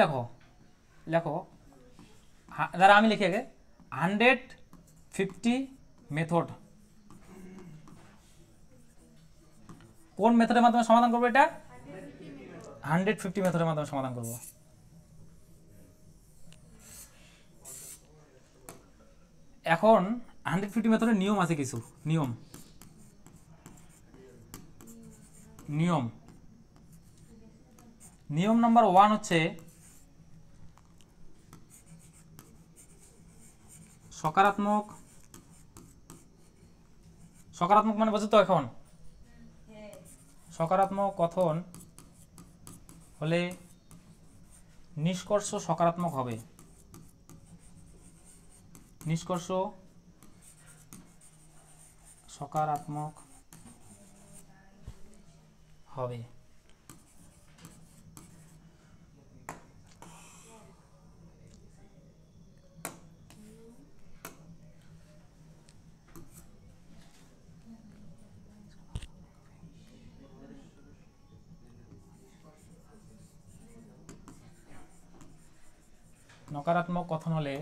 লেখো দাঁড়া আমি লিখি আগে। 150 মেথড, কোন মেথডের মাধ্যমে সমাধান করবো? এটা 150 মেথডের মাধ্যমে সমাধান করব। এখন 150 মেথডের নিয়ম আছে কিছু, নিয়ম নাম্বার 1 হচ্ছে সকারাত্মক মানে বোঝো তো? এখন সকারাত্মক কথন হলে নিষ্কর্ষ সকারাত্মক হবে। নিষ্কর্ষ সকারাত্মক হবে। নকারাত্মক কথন হলে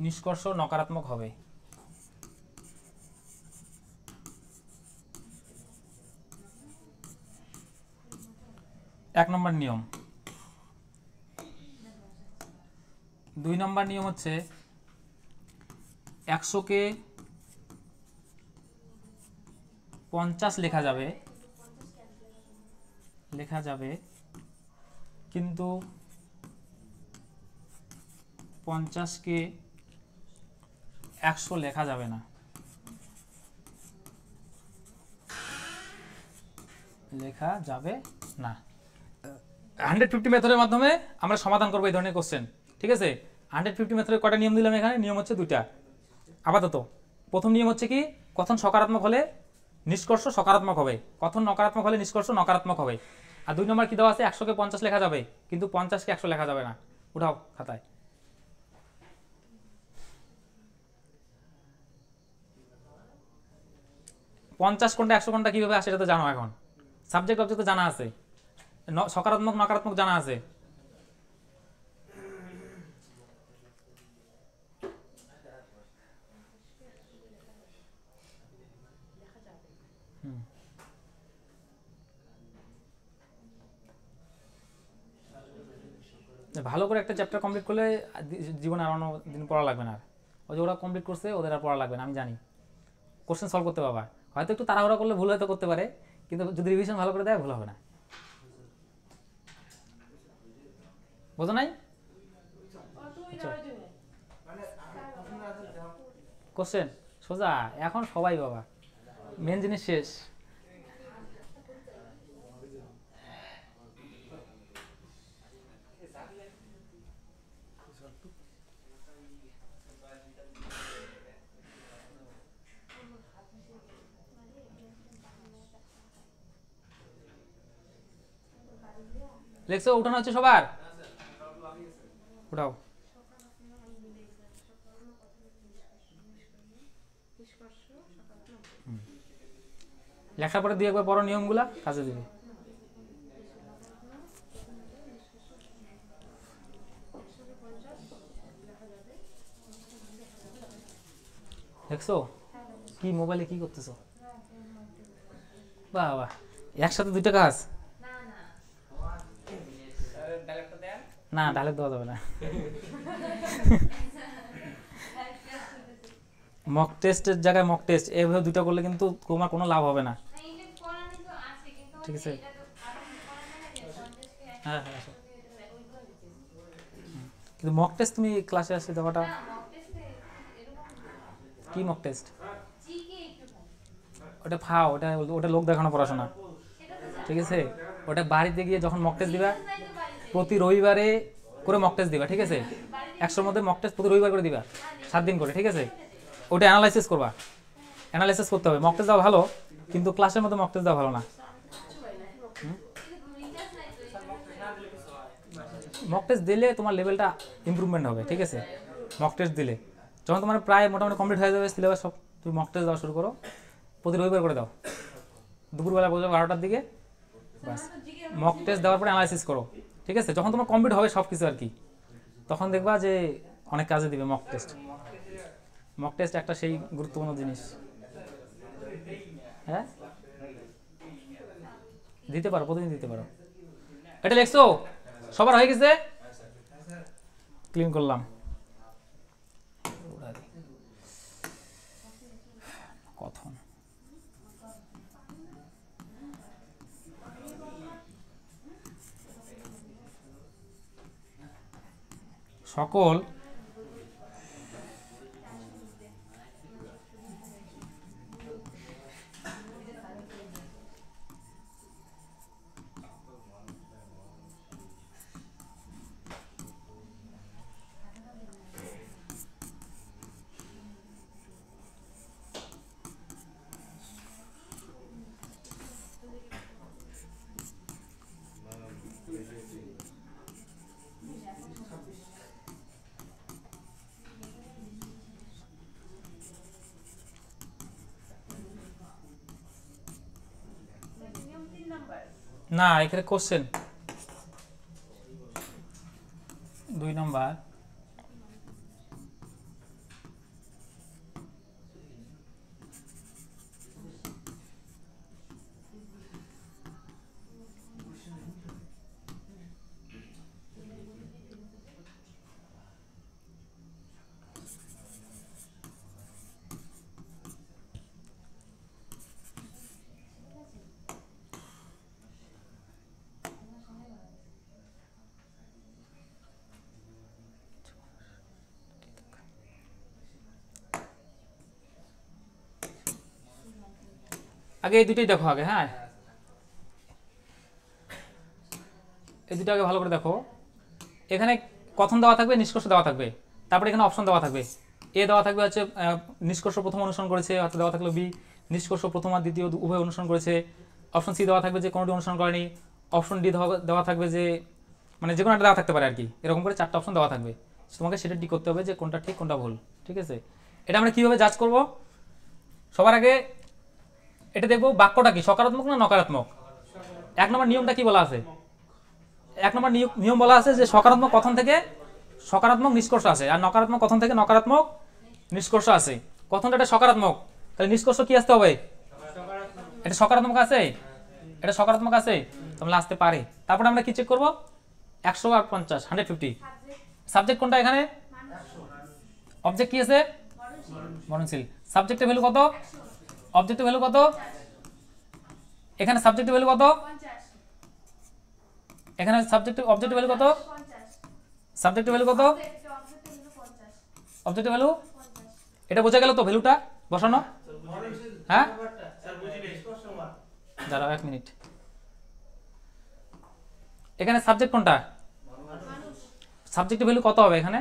নিষ্কর্ষ নকারাত্মক হবে। 1 নম্বর নিয়ম। 2 নম্বর নিয়ম হচ্ছে 100কে 50 লেখা যাবে কিন্তু 50কে 100 লেখা যাবে না। 150 মেথডের মাধ্যমে আমরা সমাধান করবো এই ধরনের কোশ্চেন, ঠিক আছে? 150 মেথডের কয়টা নিয়ম দিলাম এখানে? নিয়ম হচ্ছে 2টা আপাতত। প্রথম নিয়ম হচ্ছে কি, কথন সকারাত্মক হলে নিষ্কর্ষ সকারাত্মক হবে, কথন নকারাত্মক হলে নিষ্কর্ষ নকারাত্মক হবে। আর 2 নম্বর কি দেওয়া আছে? 100কে 50 লেখা যাবে কিন্তু 50কে 100 লেখা যাবে না। উঠাও খাতায়। পঞ্চাশ কোনটা 100 কোনটা কিভাবে আসে এটা তো জানো, এখন সাবজেক্ট অবজেক্ট তো জানা আছে, সকারাত্মক নকারাত্মক জানা আছে। ভালো করে একটা চ্যাপ্টার কমপ্লিট করলে জীবনে আর অন্য দিন পড়া লাগবে না। ওই যে ওরা কমপ্লিট করছে ওদের আর পড়া লাগবে না, আমি জানি কোশ্চেন সলভ করতে পারবা। হয়তো একটু তাড়াহুড়া করলে ভুল হয়তো করতে পারে, কিন্তু যদি রিভিশন ভালো করে দেয় ভুল হবে না। বোঝো নাই? কোশ্চেন সোজা, এখন সবাই বাবা মেন জিনিস শেষ। লেখছো? উঠানো হচ্ছে সবার? উঠাও। লেখার পরে দিয়ে একবার বড় নিয়মগুলা কাজে দিবে। দেখছো কি মোবাইলে কি করতেছো? বাহ বাহ, একসাথে 2টা কাজ। না ডায়লগ দেওয়া যাবে না। মক টেস্টের জায়গায় মক টেস্ট এইভাবে 2টা করলে কিন্তু তোমার কোনো লাভ হবে না, ঠিক আছে? হ্যাঁ হ্যাঁ, কিন্তু মক টেস্ট তুমি ক্লাসে আসে দেওয়াটা। কি মক টেস্ট? ওটা ফাও, ওটা লোক দেখানো পড়াশোনা, ঠিক আছে? ওটা বাড়িতে গিয়ে যখন মক টেস্ট দিবা, প্রতি রবিবারে করে মক টেস্ট দিবা, ঠিক আছে? 100-র মধ্যে মক টেস্ট প্রতি রবিবার করে দিবা, 7 দিন করে, ঠিক আছে? ওটা অ্যানালাইসিস করবা, অ্যানালাইসিস করতে হবে। মক টেস্ট দেওয়া ভালো, কিন্তু ক্লাসের মধ্যে মক টেস্ট দেওয়া ভালো না। মক টেস্ট দিলে তোমার লেভেলটা ইমপ্রুভমেন্ট হবে, ঠিক আছে? মক টেস্ট দিলে যখন তোমার প্রায় মোটামুটি কমপ্লিট হয়ে যাবে সিলেবাস সব, তুমি মক টেস্ট দেওয়া শুরু করো, প্রতি রবিবার করে দাও, দুপুরবেলা বলছো 12টার দিকে, ব্যাস মক টেস্ট দেওয়ার পরে অ্যানালাইসিস করো, ঠিক আছে? যখন তোমার কমপ্লিট হবে সব কিছু আর কি, তখন দেখবা যে অনেক কাজে দিবে মক টেস্ট। মক টেস্ট একটা সেই গুরুত্বপূর্ণ জিনিস। হ্যাঁ দিতে পারো, প্রতিদিন দিতে পারো। এটা লিখছো সবার হয়ে গেছে? ক্লিন করলাম। কথন সকল না, এখানে কোশ্চেন 2 নম্বর। আগে এই দুটোই দেখো আগে, হ্যাঁ এই দুটো আগে ভালো করে দেখো। এখানে কথন দেওয়া থাকবে, নিষ্কর্ষ দেওয়া থাকবে, তারপরে এখানে অপশন দেওয়া থাকবে। এ দেওয়া থাকবে হচ্ছে নিষ্কর্ষ প্রথম অনুসরণ করেছে, অর্থাৎ দেওয়া থাকলো বি নিষ্কর্ষ প্রথম আর দ্বিতীয় উভয় অনুসরণ করেছে। অপশন সি দেওয়া থাকবে যে কোনোটি অনুসরণ করেনি। অপশন ডি দেওয়া থাকবে যে মানে যে কোনো একটা দেওয়া থাকতে পারে আর কি, এরকম করে 4টা অপশন দেওয়া থাকবে। তোমাকে সেটা ঠিক করতে হবে যে কোনটা ঠিক কোনটা ভুল, ঠিক আছে? এটা আমরা কীভাবে জাজ করব? সবার আগে এটা দেখবো বাক্যটা কি সকারাত্মক না নকারাত্মক। 1 নম্বর নিয়মটা কি বলা আছে? 1 নম্বর নিয়ম বলা আছে যে সকারাত্মক কথন থেকে সকারাত্মক নিষ্কর্ষ আছে, আর নকারাত্মক কথন থেকে নকারাত্মক নিষ্কর্ষ আছে। কথনটা এটা সকারাত্মক, তাহলে নিষ্কর্ষ কি আসতে হবে? এটা সকারাত্মক আছে, এটা সকারাত্মক আছে, তাহলে আসতে পারে। তারপরে আমরা কি চেক করব? 100 আর 50 150। সাবজেক্ট কোনটা এখানে? অবজেক্ট কি আছে? মরণশীল। সাবজেক্টের ভ্যালু কত? অবজেক্টের ভ্যালু কত? এখানে সাবজেক্টের ভ্যালু কত? এখানে অবজেক্টের ভ্যালু কত? সাবজেক্টের ভ্যালু কত? অবজেক্টের ভ্যালু এটা বোঝা গেল তো ভ্যালুটা বসানো? হ্যাঁ দাঁড়াও 1 মিনিট। এখানে সাবজেক্ট কোনটা? সাবজেক্টের ভ্যালু কত হবে এখানে?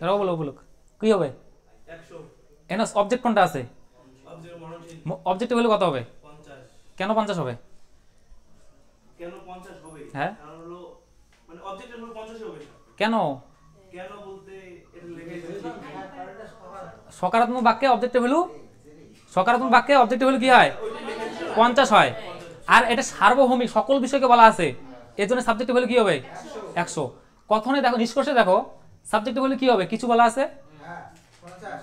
দাঁড়াও বলো কি হবে? 100। এখানে অবজেক্ট কোনটা আছে? অবজেক্টের ভ্যালু কত হবে? 50। কেন 50 হবে? কেন 50 হবে? হ্যাঁ কারণ হলো মানে অবজেক্টের ভ্যালু 50 হবে। কেন? কেন বলতে এটা লেখা আছে সকারাত্মক বাক্যে অবজেক্টের ভ্যালু কি হয়? 50 হয়। আর এটা সার্বভৌমিক সকল বিষয়কে বলা আছে, এর জন্য সাবজেক্টের ভ্যালু কি হবে? 100। কথনে দেখো, নিষ্কর্ষে দেখো সাবজেক্টের ভ্যালু কি হবে? কিছু বলা আছে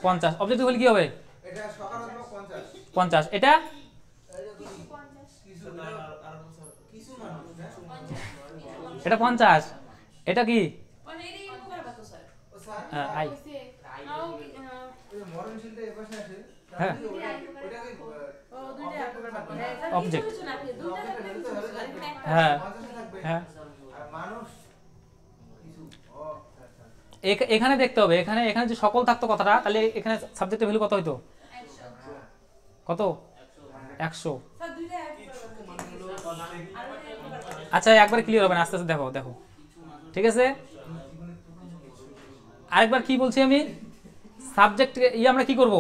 50, অবজেক্টের ভ্যালু কি হবে? এটা সকারাত্মক 50। এটা এটা 50, এটা কি? আই মরণশীলটা এই পাশে আসে। হ্যাঁ ওটা কি অবজেক্ট, হ্যাঁ 50 থাকবে। হ্যাঁ আর মানুষ কিছু এখানে দেখতে হবে, এখানে যে সকল থাকতো কথাটা, তাহলে এখানে সাবজেক্টের ভ্যালু কত হইতো? কত? 100। আচ্ছা একবারে ক্লিয়ার হবে না, আস্তে আস্তে দেখো ঠিক আছে। আরেকবার কি বলছি আমি? সাবজেক্ট আমরা কি করব?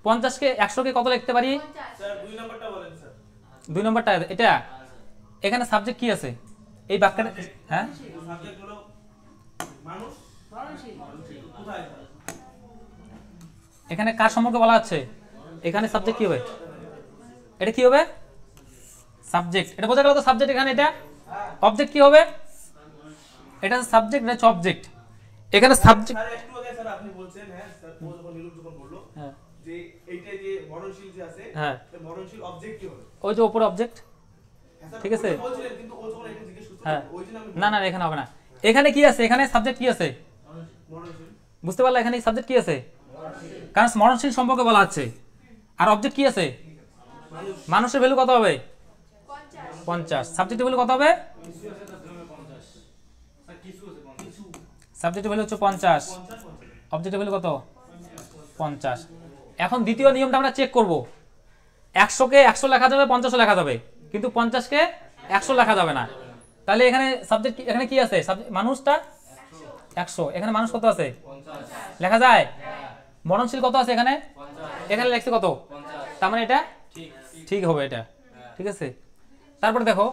50কে 100কে কত লিখতে পারি? 50 স্যার 2 নাম্বারটা বলেন স্যার। 2 নম্বরটা এটা। এখানে সাবজেক্ট কি আছে এই বাক্যের? হ্যাঁ, সাবজেক্ট হলো মানুষ। মরণশীল কোথায়? এখানে কার সম্পর্কে বলা হচ্ছে? এখানে সাবজেক্ট কি হবে? এটা কি হবে? সাবজেক্ট। এটা বোঝা গেল তো সাবজেক্ট। এখানে এটা অবজেক্ট কি হবে? এটা সাবজেক্ট, এটা হচ্ছে অবজেক্ট। এখানে সাবজেক্ট, স্যার একটু আগে স্যার আপনি বলছেন, হ্যাঁ স্যার যখন নীলু যখন বললো হ্যাঁ যে এইটা যে মরণশীল যে আছে, হ্যাঁ, এই মরণশীল অবজেক্ট কি হবে? ওই যে উপরে অবজেক্ট। হ্যাঁ স্যার, ঠিক আছে। ওটা বলছিলেন, কিন্তু ও যখন এটা জিজ্ঞেস করছে, হ্যাঁ, ওই জন্য আমি না না এখানে হবে না। এখানে কি আছে? এখানে সাবজেক্ট কি আছে? মরণশীল। বুঝতে পারলে এখানে সাবজেক্ট কি আছে? কারণ মরণশীল সম্পর্কে বলা হচ্ছে। আর অবজেক্ট কি আছে? মানুষের ভ্যালু কত হবে? 50। সাবজেক্টের ভ্যালু কত হবে? সাবজেক্টের ভ্যালু হচ্ছে 50, অবজেক্টের ভ্যালু কত? 50। এখন দ্বিতীয় নিয়মটা আমরা চেক করব। 100কে 100 লেখা যাবে, 50ও লেখা যাবে, কিন্তু 50কে 100 লেখা যাবে না। তাহলে এখানে সাবজেক্ট এখানে কি আছে? মানুষটা 100। এখানে মানুষ কত আছে? লেখা যায়? মরণশীল কত আছে এখানে? এখানে লেখছে কত? তার মানে এটা ঠিক হবে, এটা ঠিক আছে। তারপরে দেখো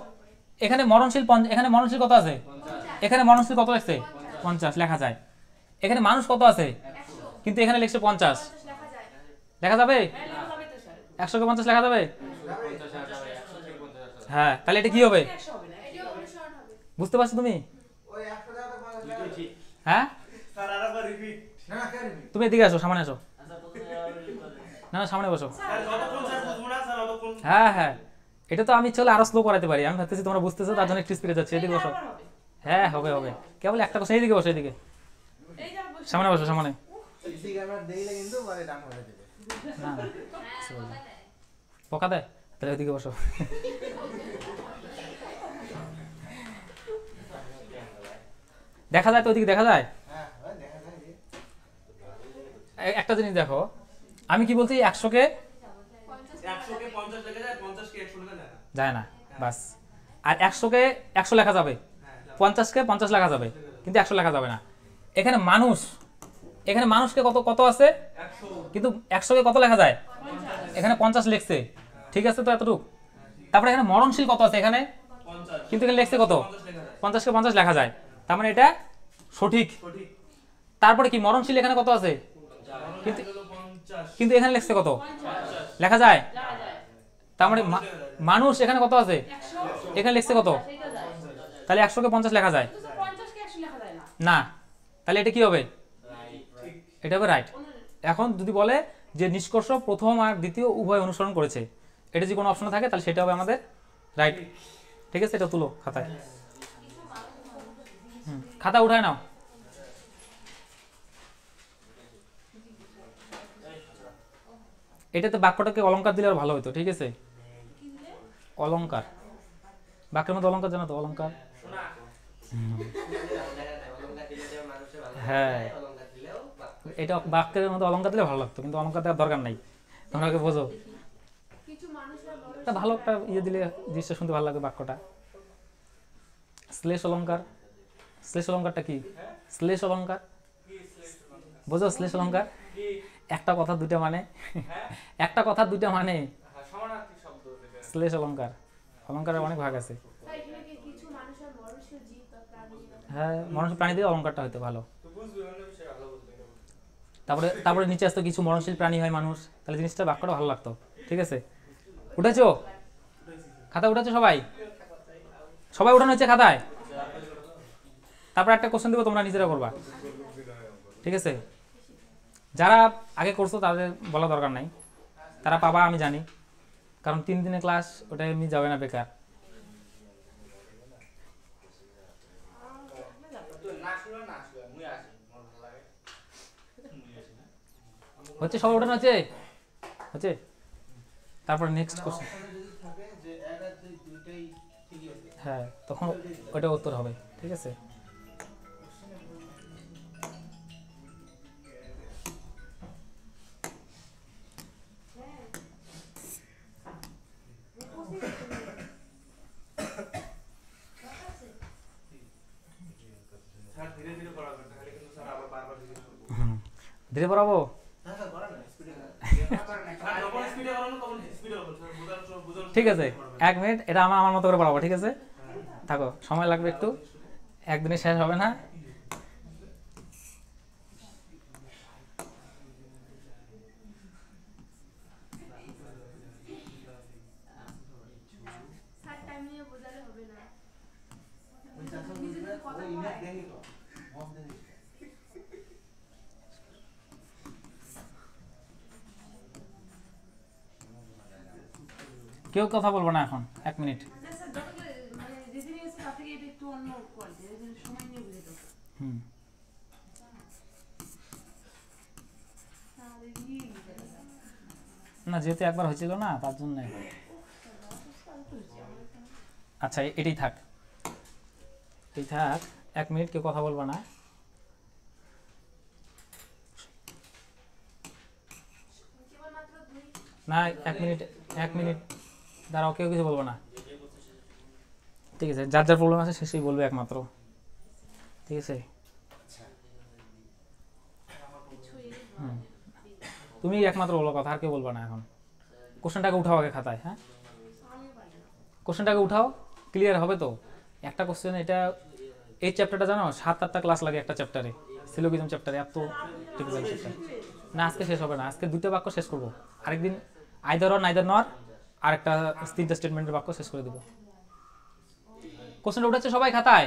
এখানে মরণশীল এখানে মরণশীল কত আছে? এখানে মরণশীল কত লিখছে? 50 লেখা যায়। এখানে মানুষ কত আছে? কিন্তু এখানে লিখছে 50। লেখা যায় লেখা যাবে? হ্যাঁ লেখা যাবে তো স্যার 100কে 50 লেখা যাবে? হ্যাঁ, তাহলে এটা কি হবে? 100 হবে না এটাও অনুসরণ হবে বুঝতে পারছো তুমি? ওই 100 টাকা তো 50 টাকা। ঠিক। হ্যাঁ, স্যার আরেকবার রিপিট। না না কেন তুমি এদিকে আসো, সামনে আসো। না না, সামনে বসো। স্যার যতক্ষণ স্যার বুঝবো না স্যার ততক্ষণ। হ্যাঁ হ্যাঁ, এটা তো আমি চলে আরো স্লো করাতে পারি। আমি ভাবতেছি তোমরা বুঝতেছো, তার জন্য একটু স্পিডে যাচ্ছে। এদিকে বসো। আবার হবে হ্যাঁ, হবে হবে। কেবল একটা কথা, এইদিকে বসো, এইদিকে এই যে বসে সামনে বসো, সামনে। সিসি ক্যামেরা দেখলে কিন্তু পরে ডান হয়ে যাবে। না না, পোকা দেয়, তাহলে ওইদিকে বসো। দেখা যায় তো? ওইদিকে দেখা যায়? হ্যাঁ ওই দেখা যায় যে একটা জিনিস দেখো, আমি কি বলছি? 100কে 100কে 50 লেখা যায়, 50কে 100 লেখা যায় না। যায় না, বাস। আর 100কে 100 লেখা যাবে, 50কে 50 লেখা যাবে, কিন্তু 100 লেখা যাবে না। এখানে মানুষ, এখানে মানুষকে কত কত আছে? 100 কিন্তু 100কে কত লেখা যায়? এখানে 50 লিখছে, ঠিক আছে তো এতটুক। তারপরে এখানে মরণশীল কত আছে? এখানে 50 কিন্তু এখানে লিখছে কত? 50 লেখা যায়। 50কে 50 লেখা যায়, তার মানে এটা সঠিক। সঠিক। তারপরে কি মরণশীল এখানে কত আছে? কিন্তু হলো 50 কিন্তু এখানে লিখছে কত? লেখা যায়? লেখা যায় তার মানে মানুষ এখানে কত আছে? 100 এখানে লিখছে কত? সেটা যায় তাহলে 100কে 50 লেখা যায় তো 50 কে 100 লেখা যায় না না। তাহলে এটা কি হবে? ঠিক। এটা হবে রাইট। এখন যদি বলে যে নিষ্কর্ষ প্রথম আর দ্বিতীয় উভয় অনুসরণ করেছে, এটা যদি কোনো অপশন থাকে তাহলে সেটা হবে আমাদের রাইট। ঠিক আছে, এটা তুলো খাতায়। খাতা উঠায় নাও। এটাতে বাক্যটাকে অলংকার দিলে আর ভালো হতো। ঠিক আছে, অলংকার, বাক্যের মধ্যে অলংকার জানো তো? অলংকার, হ্যাঁ, এটা বাক্যের মধ্যে অলংকার দিলে ভালো লাগতো, কিন্তু অলংকার দেওয়ার দরকার নাই। তোমরা আগে বোঝো, কিছু মানুষরা বড় একটা ভালো একটা ইয়ে দিলে জিনিসটা শুনতে ভালো লাগবে বাক্যটা। শ্লেষ অলংকার, শ্লেষ অলংকারটা কি? শ্লেষ অলংকার বোঝো? শ্লেষ অলংকার একটা কথা দুইটা মানে, একটা কথা দুইটা মানে সমানার্থী শব্দ থেকে। শ্লেষ অলংকার। অলংকারের অনেক ভাগ আছে। তাই এখানে কি কিছু মানুষের মনুষ্য জীব বা প্রাণী হ্যাঁ, মরণশীল প্রাণী দিয়ে অলংকারটা হইতে ভালো। তো বুঝবে অন্য বিষয় ভালো বুঝবে। তারপরে তারপরে নিচে আসতো কিছু মরণশীল প্রাণী হয় মানুষ, তাহলে জিনিসটা বাক্যটা ভালো লাগতো। ঠিক আছে, উঠেছো? খাতা উঠেছো সবাই? সবাই উঠানো হচ্ছে খাতায়? তারপর একটা কোশ্চেন দেবো, তোমরা নিজেরা করবা। ঠিক আছে, যারা আগে করছো তাদের বলা দরকার নাই, তারা পাবা আমি জানি, কারণ 3 দিনের ক্লাস ওটা এমনি যাবে না বেকার। হচ্ছে সবাই উঠানো হচ্ছে? হচ্ছে? তারপর নেক্সট কোশ্চেন। অপশনে যদি থাকে যে এক আর দুই দুইটাই ঠিকই আছে। হ্যাঁ, তখন ওইটা উত্তর হবে। ঠিক আছে, স্যার ধীরে ধীরে পড়াবেন, তাহলে কিন্তু স্যার আবার বারবার জিজ্ঞেস করবে। ধীরে পড়াবো। না স্যার করা না স্পিডে ঠিক আছে 1 মিনিট, এটা আমার মতো করে পড়াবো, ঠিক আছে? থাকো, সময় লাগবে একটু, একদিনে শেষ হবে না। স্যার টাইম নিয়ে বোঝালে হবে না। নিজেদের কথা দেখি তো মন দেখি কেউ কথা বলবো না এখন, 1 মিনিট। না স্যার, যত মানে যেদিন এসে তার থেকে এটা একটু অন্য কোয়ালিটি, এর জন্য সময় নিয়ে বুঝে দাও। হুম, তাহলে কি না যেহেতু একবার হয়েছিল না তার জন্য। আচ্ছা এটাই থাক, এই থাক, 1 মিনিট কেউ কথা বলবো না। কেবলমাত্র 2 না 1 মিনিট, 1 মিনিট দাঁড়াও, কেউ কিছু বলবো না, ঠিক আছে? যার যার প্রবলেম আছে সেই বলবে একমাত্র, ঠিক আছে? কিছুই হুম, তুমি একমাত্র বলো কথা, আর কেউ বলবো না এখন। কোশ্চেনটাকে উঠাও আগে খাতায়, হ্যাঁ আমি পারি না। কোশ্চেনটাকে উঠাও, ক্লিয়ার হবে তো? একটা কোশ্চেন, এটা এই চ্যাপ্টারটা জানো 7-8টা ক্লাস লাগে একটা চ্যাপ্টারে, সিলোগিজম চ্যাপ্টারে, এত টিপিক্যাল চ্যাপ্টার। না আজকে শেষ হবে না, আজকে 2টা বাক্য শেষ করবো, আরেকদিন আইদার অর নাইদার নর আর একটা 3টা স্টেটমেন্টের বাক্য শেষ করে দেবো। কোশ্চেনটা উঠাচ্ছে সবাই খাতায়?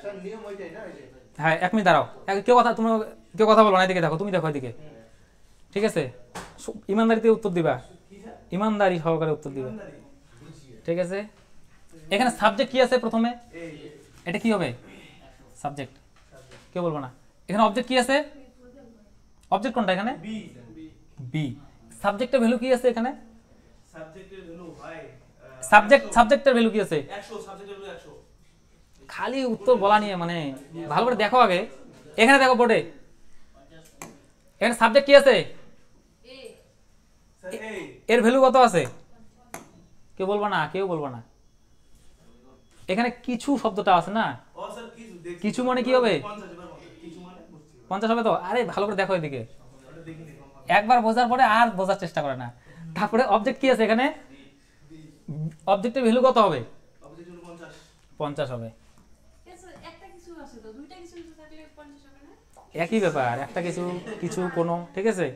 স্যার নিয়ম ওইটাই না, ওইটাই। হ্যাঁ 1 মিনিট দাঁড়াও, কেউ কথা, তুমি কেউ কথা বলো না, এদিকে দেখো, তুমি দেখো এদিকে, ঠিক আছে? ইমানদারিতে উত্তর দিবা, ইমানদারি সহকারে উত্তর দিবা, ঠিক আছে? এখানে সাবজেক্ট কি আছে প্রথমে? এটা কি হবে? সাবজেক্ট, কেউ বলবো না। এখানে অবজেক্ট কি আছে? অবজেক্ট কোনটা এখানে? বি। সাবজেক্টের ভ্যালু কি আছে এখানে? সাবজেক্টের ভ্যালু ভাই সাবজেক্টের ভ্যালু কি আছে? 100, সাবজেক্টের ভ্যালু 100। খালি উত্তর বলা নিয়ে, মানে ভালো করে দেখো আগে। এখানে দেখো বোর্ডে, এখানে সাবজেক্ট কি আছে? এ স্যার এই এর ভ্যালু কত আছে? কেউ বলবো না, কেউ বলবো না। এখানে কিছু শব্দটা আছে না, ও স্যার কিছু দেখছি। কিছু মানে কি হবে? 50 এবার কিছু মানে বুঝছি। 50 হবে তো? আরে ভালো করে দেখো এদিকে, ওটা দেখিনি কম। একবার বোঝার পরে আর বোঝার চেষ্টা করে না। তারপরে অবজেক্ট কি আছে এখানে? অবজেক্টের ভ্যালু কত হবে? অবজেক্ট হলো 50। 50 হবে। স্যার একটা কিছু আছে তো, দুইটা কিছু থাকলে 50 হবে না? একই ব্যাপার, একটা কিছু কিছু কোনো, ঠিক আছে?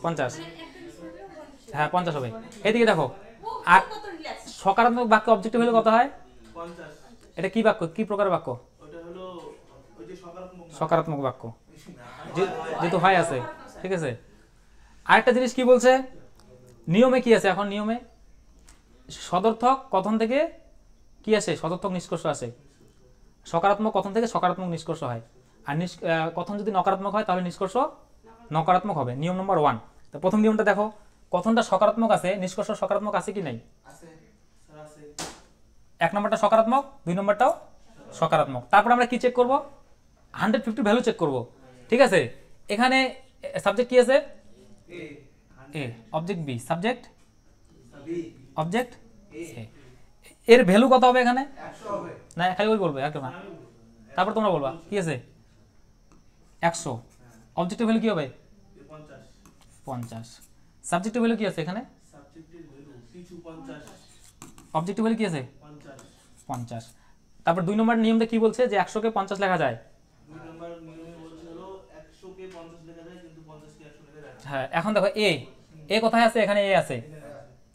50, মানে একটা কিছু থাকলেও 50 হ্যাঁ 50 হবে। এদিকে দেখো, ও আর কত রিল্যাক্স। সকারাত্মক বাক্য অবজেক্টিভ ভ্যালু কত হয়? 50। এটা কি বাক্য, কি প্রকার বাক্য? ওটা হলো ওই যে সকারাত্মক না। সকারাত্মক বাক্য, যেহেতু হয় আছে, ঠিক আছে? আরেকটা জিনিস কি বলছে, নিয়মে কি আছে? এখন নিয়মে সদর্থক কথন থেকে কি আসে? সদর্থক নিষ্কর্ষ আসে। সকারাত্মক কথন থেকে সকারাত্মক নিষ্কর্ষ হয়, আর কথন যদি নকারাত্মক হয় তাহলে নিষ্কর্ষ নকারাত্মক হবে। নিয়ম নম্বর 1। তো প্রথম নিয়মটা দেখো, কথনটা সকারাত্মক আছে, নিষ্কর্ষ সকারাত্মক আছে কি নাই? আছে স্যার আছে। 1 নম্বরটা সকারাত্মক, 2 নম্বরটাও সকারাত্মক। তারপর আমরা কি চেক করব? 150 ভ্যালু চেক করব, ঠিক আছে? এখানে সাবজেক্ট কি আছে? A A. Object B, subject B object A A. এর ভ্যালু কত হবে এখানে? 100 হবে না খালি ওই বলবে, একদম না। তারপর তোমরা বলবা কি আছে? 100। অবজেক্টের ভ্যালু কি হবে? 50। 50। সাবজেক্টের ভ্যালু কি আছে এখানে? সাবজেক্টের ভ্যালু কিছু 50। অবজেক্টের ভ্যালু কি আছে? 50। 50। তারপর 2 নম্বর নিয়মটা কি বলছে? যে 100 কে 50 লেখা যায়। 2 নম্বর নিয়মে বলছে হলো 100 কে 50 লেখা যায়, কিন্তু 50 কে 100 লেখা যায় না। হ্যাঁ, এখন দেখো এ, এ কোথায় আছে? এখানে এ আছে।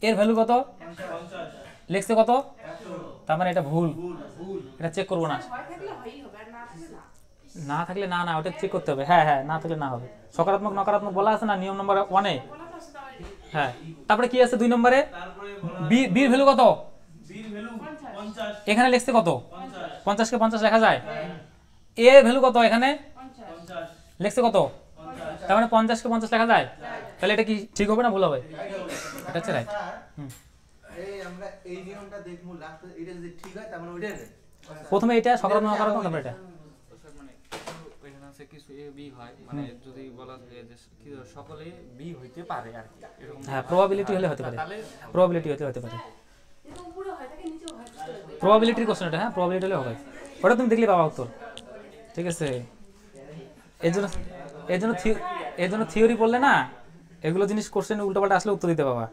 এর ভ্যালু কত? 50। লিখছে কত? 100 তার মানে এটা ভুল, ভুল। এটা চেক করবো না। হয় থাকলে হয়ই হবে, আর না থাকলে না। না থাকলে না, না ওটা চেক করতে হবে। হ্যাঁ হ্যাঁ, না থাকলে না হবে। সকারাত্মক নকারাত্মক বলা আছে না নিয়ম নম্বর 1-এ? বলা তো আছে তাও হ্যাঁ। তারপরে কি আছে 2 নম্বরে? তারপরে বলা বি, বির ভ্যালু কত? বির ভ্যালু 50। এখানে লিখছে কত? 50। 50 কে 50 লেখা যায়। এ ভ্যালু কত এখানে? 50 50। লিখছে কত? 50। তার মানে 50 কে 50 লেখা যায়। তাহলে এটা কি ঠিক হবে না ভুল হবে? এটা হচ্ছে রাইট। স্যার, হুম। এই আমরা এই নিয়মটা দেখবো লাস্ট, এটা যদি ঠিক হয় তার মানে ওইটাই নেই। প্রথমে এটা সকারাত্মক নকারাত্মক, তারপর এটা। স্যার মানে ওইখানে আছে কিছু এ বি হয়, মানে যদি বলা যায় যে কি সকলে বি হইতে পারে আর কি, এরকম হ্যাঁ, প্রবাবিলিটি হলে হতে পারে, তাহলে প্রবাবিলিটি হতে পারে। এটা উপরে হয় থাকে, নিচেও হয় থাকতে হবে। প্রবাবিলিটির কোশ্চেন এটা, হ্যাঁ প্রবাবিলিটি হলে হবে। ওটা তুমি দেখলে পাবা উত্তর, ঠিক আছে? এর জন্য থিওরি পড়লে না এগুলো জিনিস কোশ্চেন উল্টোপাল্টা আসলে উত্তর দিতে পাবা।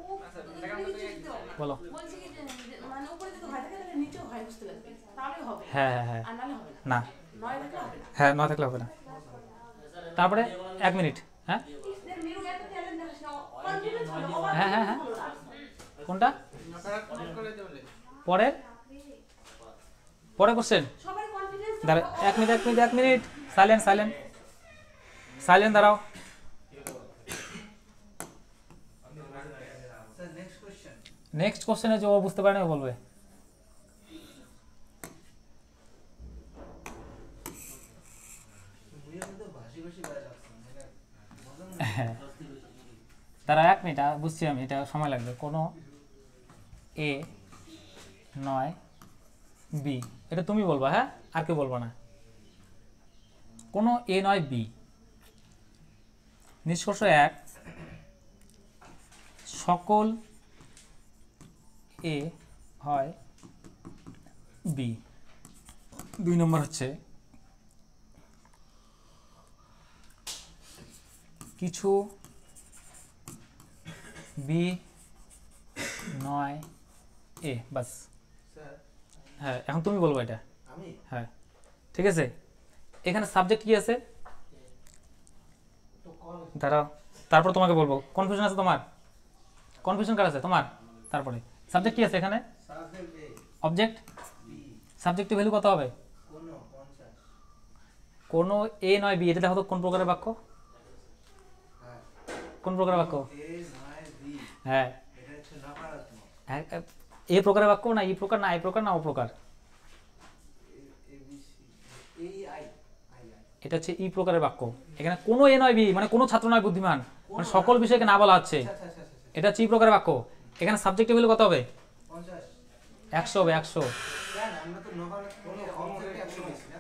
বলো। বলছি কি যে মানে উপরে যদি হয় থাকে তাহলে নিচেও হয় বুঝতে লাগবে, তাহলে হবে। হ্যাঁ হ্যাঁ হ্যাঁ আর নাহলে হবে না না। 9 থাকলে হবে না। হ্যাঁ 9 থাকলে হবে না। তারপরে 1 মিনিট। হ্যাঁ এদের মেরু এত ট্যালেন্ট দেখাস না, কনফিডেন্স হলো ওভার। হ্যাঁ হ্যাঁ হ্যাঁ কোনটা পরের পরে কোশ্চেন সবার কনফিডেন্স দাঁড়া 1 মিনিট সাইলেন্ট সাইলেন্ট সাইলেন্ট দাঁড়াও। Sir next question. নেক্সট কোশ্চেনে যে ও বুঝতে পারে না ও বলবে। মুইও কিন্তু ভাসি ভাসি বাইরে আসছে মানে হ্যাঁ তারা 1 মিনিট বুঝছি আমি, এটা সময় লাগবে। কোনো এ নয় বি, এটা তুমি বলবা, হ্যাঁ আর কেউ বলবো না। কোনো এ নয় বি, নিষ্কর্ষ 1 সকল এ হয় বি। 2 নম্বর হচ্ছে কিছু বি নয় এ, বাস। স্যার হ্যাঁ এখন তুমি বলবো এটা। আমি হ্যাঁ ঠিক আছে। এখানে সাবজেক্ট কি আছে দাঁড়াও, তারপর তোমাকে বলবো। কনফিউশন আছে তোমার? কনফিউশন কার আছে তোমার? তারপরে সাবজেক্ট কি আছে এখানে? সাবজেক্ট এ অবজেক্ট। বি সাবজেক্টিভ ভ্যালু কত হবে? কোন 50। কোনো এ নয় বি, এটা দেখো তো কোন প্রকারের বাক্য? হ্যাঁ কোন প্রকারের বাক্য? এ নয় বি, হ্যাঁ এটা হচ্ছে নকারাত্মক। হ্যাঁ, এ প্রকারের বাক্য না ই প্রকার না আই প্রকার না ও প্রকার? A B C A I I I এটা হচ্ছে ই প্রকারের বাক্য। এখানে কোনো এ নয় বি মানে কোনো ছাত্র নয় বুদ্ধিমান, মানে সকল বিষয়কে না বলা হচ্ছে। আচ্ছা আচ্ছা আচ্ছা এটা হচ্ছে ই প্রকারের বাক্য। এখানে সাবজেক্টিভ ভ্যালু কত হবে? 50। 100 হবে 100। কেন আমরা তো নকারাত্মক অবজেক্টে 100 বেশি না?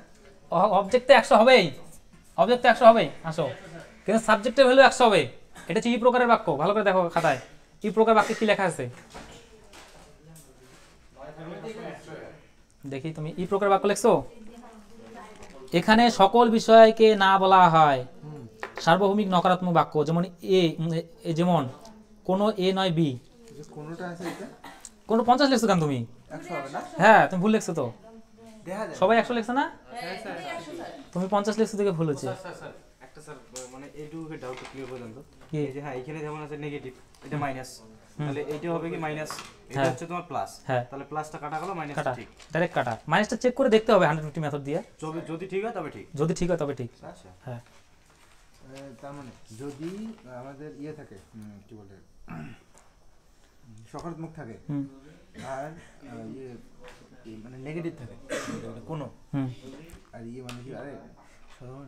অবজেক্টে 100 হবেই, অবজেক্টে 100 হবেই আসো, কিন্তু সাবজেক্টের ভ্যালু 100 হবে। এটা হচ্ছে ই প্রকারের বাক্য। ভালো করে দেখো খাতায় ই প্রকার বাক্যে কি লেখা আছে দেখি। তুমি ই প্রকার বাক্য লিখছো? এখানে সকল বিষয়কে না বলা হয়। সার্বভৌমিক নকারাত্মক বাক্য যেমন যেমন কোনো এ নয় বি। কোনটা আছে এটা? কোনো 50 লিখছো কেন তুমি? 100 হবে না? হ্যাঁ তুমি ভুল লিখছো তো। দেখা যায় সবাই 100 লিখছো না? হ্যাঁ এটাই 100 স্যার। তুমি 50 লিখছো থেকে ভুল হচ্ছে। স্যার একটা স্যার মানে এইটুকু ডাউট ক্লিয়ার করে দেন তো। কি? এই যে হ্যাঁ এখানে যেমন আছে নেগেটিভ, এটা মাইনাস, তাহলে এইটা হবে কি মাইনাস, এটা হ্যাঁ। হচ্ছে তোমার প্লাস, হ্যাঁ। তাহলে প্লাসটা কাটা গেল, মাইনাসটা কাটা, ঠিক। ডাইরেক্ট কাটা। মাইনাসটা চেক করে দেখতে হবে 150 মেথড দিয়ে। যদি ঠিক হয় তবে ঠিক। যদি ঠিক হয় তবে ঠিক। আচ্ছা হ্যাঁ তার মানে যদি আমাদের ইয়ে থাকে কি বলে সকারাত্মক থাকে হুম আর ইয়ে মানে নেগেটিভ থাকে কোনো হুম আর ইয়ে মানে কি আরে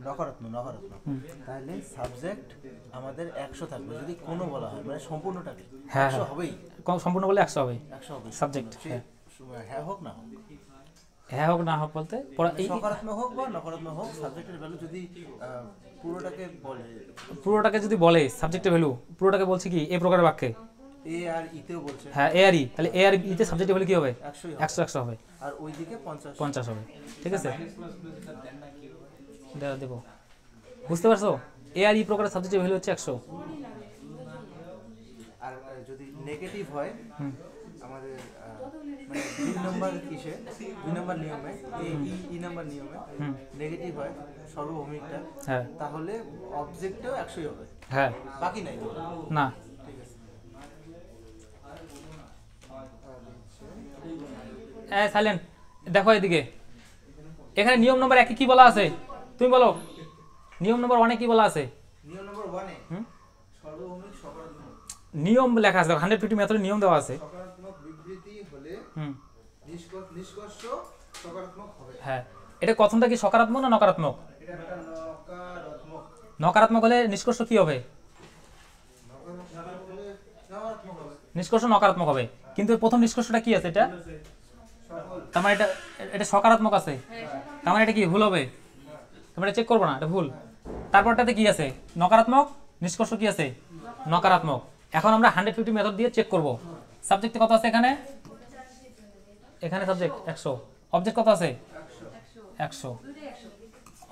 নকারাত্মক নকারাত্মক তাহলে সাবজেক্ট আমাদের 100 থাকবে যদি কোনো বলা হয় মানে সম্পূর্ণটাকে হ্যাঁ 100 হবেই, সম্পূর্ণ বলে 100 হবে 100 হবে সাবজেক্ট। হ্যাঁ হ্যাঁ হোক না হোক, হ্যাঁ হোক না হোক বলতে এই সকারাত্মক হোক বা নকারাত্মক হোক সাবজেক্টের ভ্যালু যদি পুরোটাকে বলে পুরোটাকে যদি বলে সাবজেক্টের ভ্যালু পুরোটাকে বলছে কি এই প্রকারের বাক্যে? এ আর ইতেও বলছে হ্যাঁ এ আর ই, তাহলে এ আর ইতে সাবজেক্টের ভ্যালু কি হবে? 100 100 হবে আর ওইদিকে 50 50 হবে। ঠিক আছে দেবো, বুঝতে পারছো? এ আর ই প্রকারের সাবজেক্টের ভ্যালু হচ্ছে 100। আর যদি নেগেটিভ হয় হুম আমাদের মানে 2 নম্বর কিসে 2 নম্বর নিয়মে ই নম্বর নিয়মে হুম নেগেটিভ হয় সর্বভৌমিকটা, হ্যাঁ তাহলে অবজেক্টও 100ই হবে, হ্যাঁ বাকি নাই। না ঠিক আছে সাইলেন্ট দেখো এদিকে। এখানে নিয়ম নম্বর 1 কি বলা আছে তুমি বলো? নিয়ম নম্বর 1 কি বলা আছে? নিয়ম নম্বর 1 এ হুম সর্বভৌমিক সকারাত্মক নিয়ম লেখা আছে, 150 মেথডের নিয়ম দেওয়া আছে। সকারাত্মক বিবৃতি হলে হুম নিষ্কর্ষ সকারাত্মক হবে। হ্যাঁ এটা কথনটা কি সকারাত্মক না নকারাত্মক? এটা একটা নকারাত্মক, নকারাত্মক হলে নিষ্কর্ষ কি হবে? নকারাত্মক হলে নকারাত্মক হবে। নিষ্কর্ষ নকারাত্মক হবে, কিন্তু এর প্রথম নিষ্কর্ষটা কি আছে? এটা সকল তার মানে এটা সকারাত্মক আছে, তার মানে এটা কি ভুল হবে? তোমরা চেক করবো না, এটা ভুল। তারপরটাতে কি আছে? নকারাত্মক, নিষ্কর্ষ কি আছে? নকারাত্মক। এখন আমরা 150 মেথড দিয়ে চেক করব। সাবজেক্টে কত আছে এখানে? এখানে সাবজেক্ট 100, অবজেক্ট কত আছে? 100,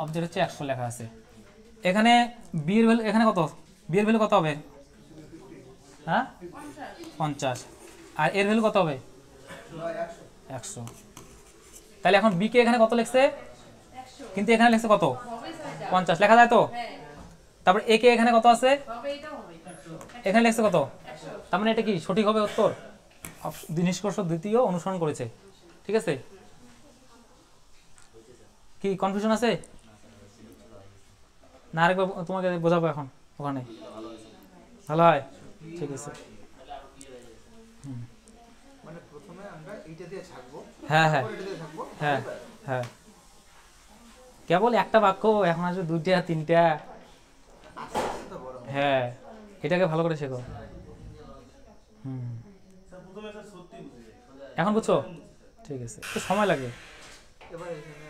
অবজেক্ট হচ্ছে 100 লেখা আছে। এখানে বি এর ভ্যালু এখানে কত? বি এর ভ্যালু কত হবে? হ্যাঁ 50, আর এর ভ্যালু কত হবে 100। তাহলে এখন বি কে এখানে কত লিখছে, কিন্তু এখানে লিখছে কত 50, লেখা যায় তো। তারপর এ কে এখানে কত আছে, এখানে লিখছে কত, তার মানে এটা কি সঠিক হবে উত্তর, নিষ্কর্ষ দ্বিতীয় অনুসরণ করেছে। ঠিক আছে, কি কনফিউশন আছে না, আরেকবার তোমাকে বোঝাবো এখন ওখানে, ভালো হয়। ঠিক আছে, মানে প্রথমে আমরা এইটা দিয়ে থাকবো, হ্যাঁ হ্যাঁ এটা দিয়ে থাকবো, হ্যাঁ হ্যাঁ, কেবল একটা বাক্য, এখন আসবে 2টা 3টা। আস্তে আস্তে তো বড় হবে। হ্যাঁ, এটাকে ভালো করে শেখো। স্যার প্রথমে স্যার সত্যি বুঝে যায়। এখন বুঝছো, ঠিক আছে, একটু সময় লাগে। এবার এখানে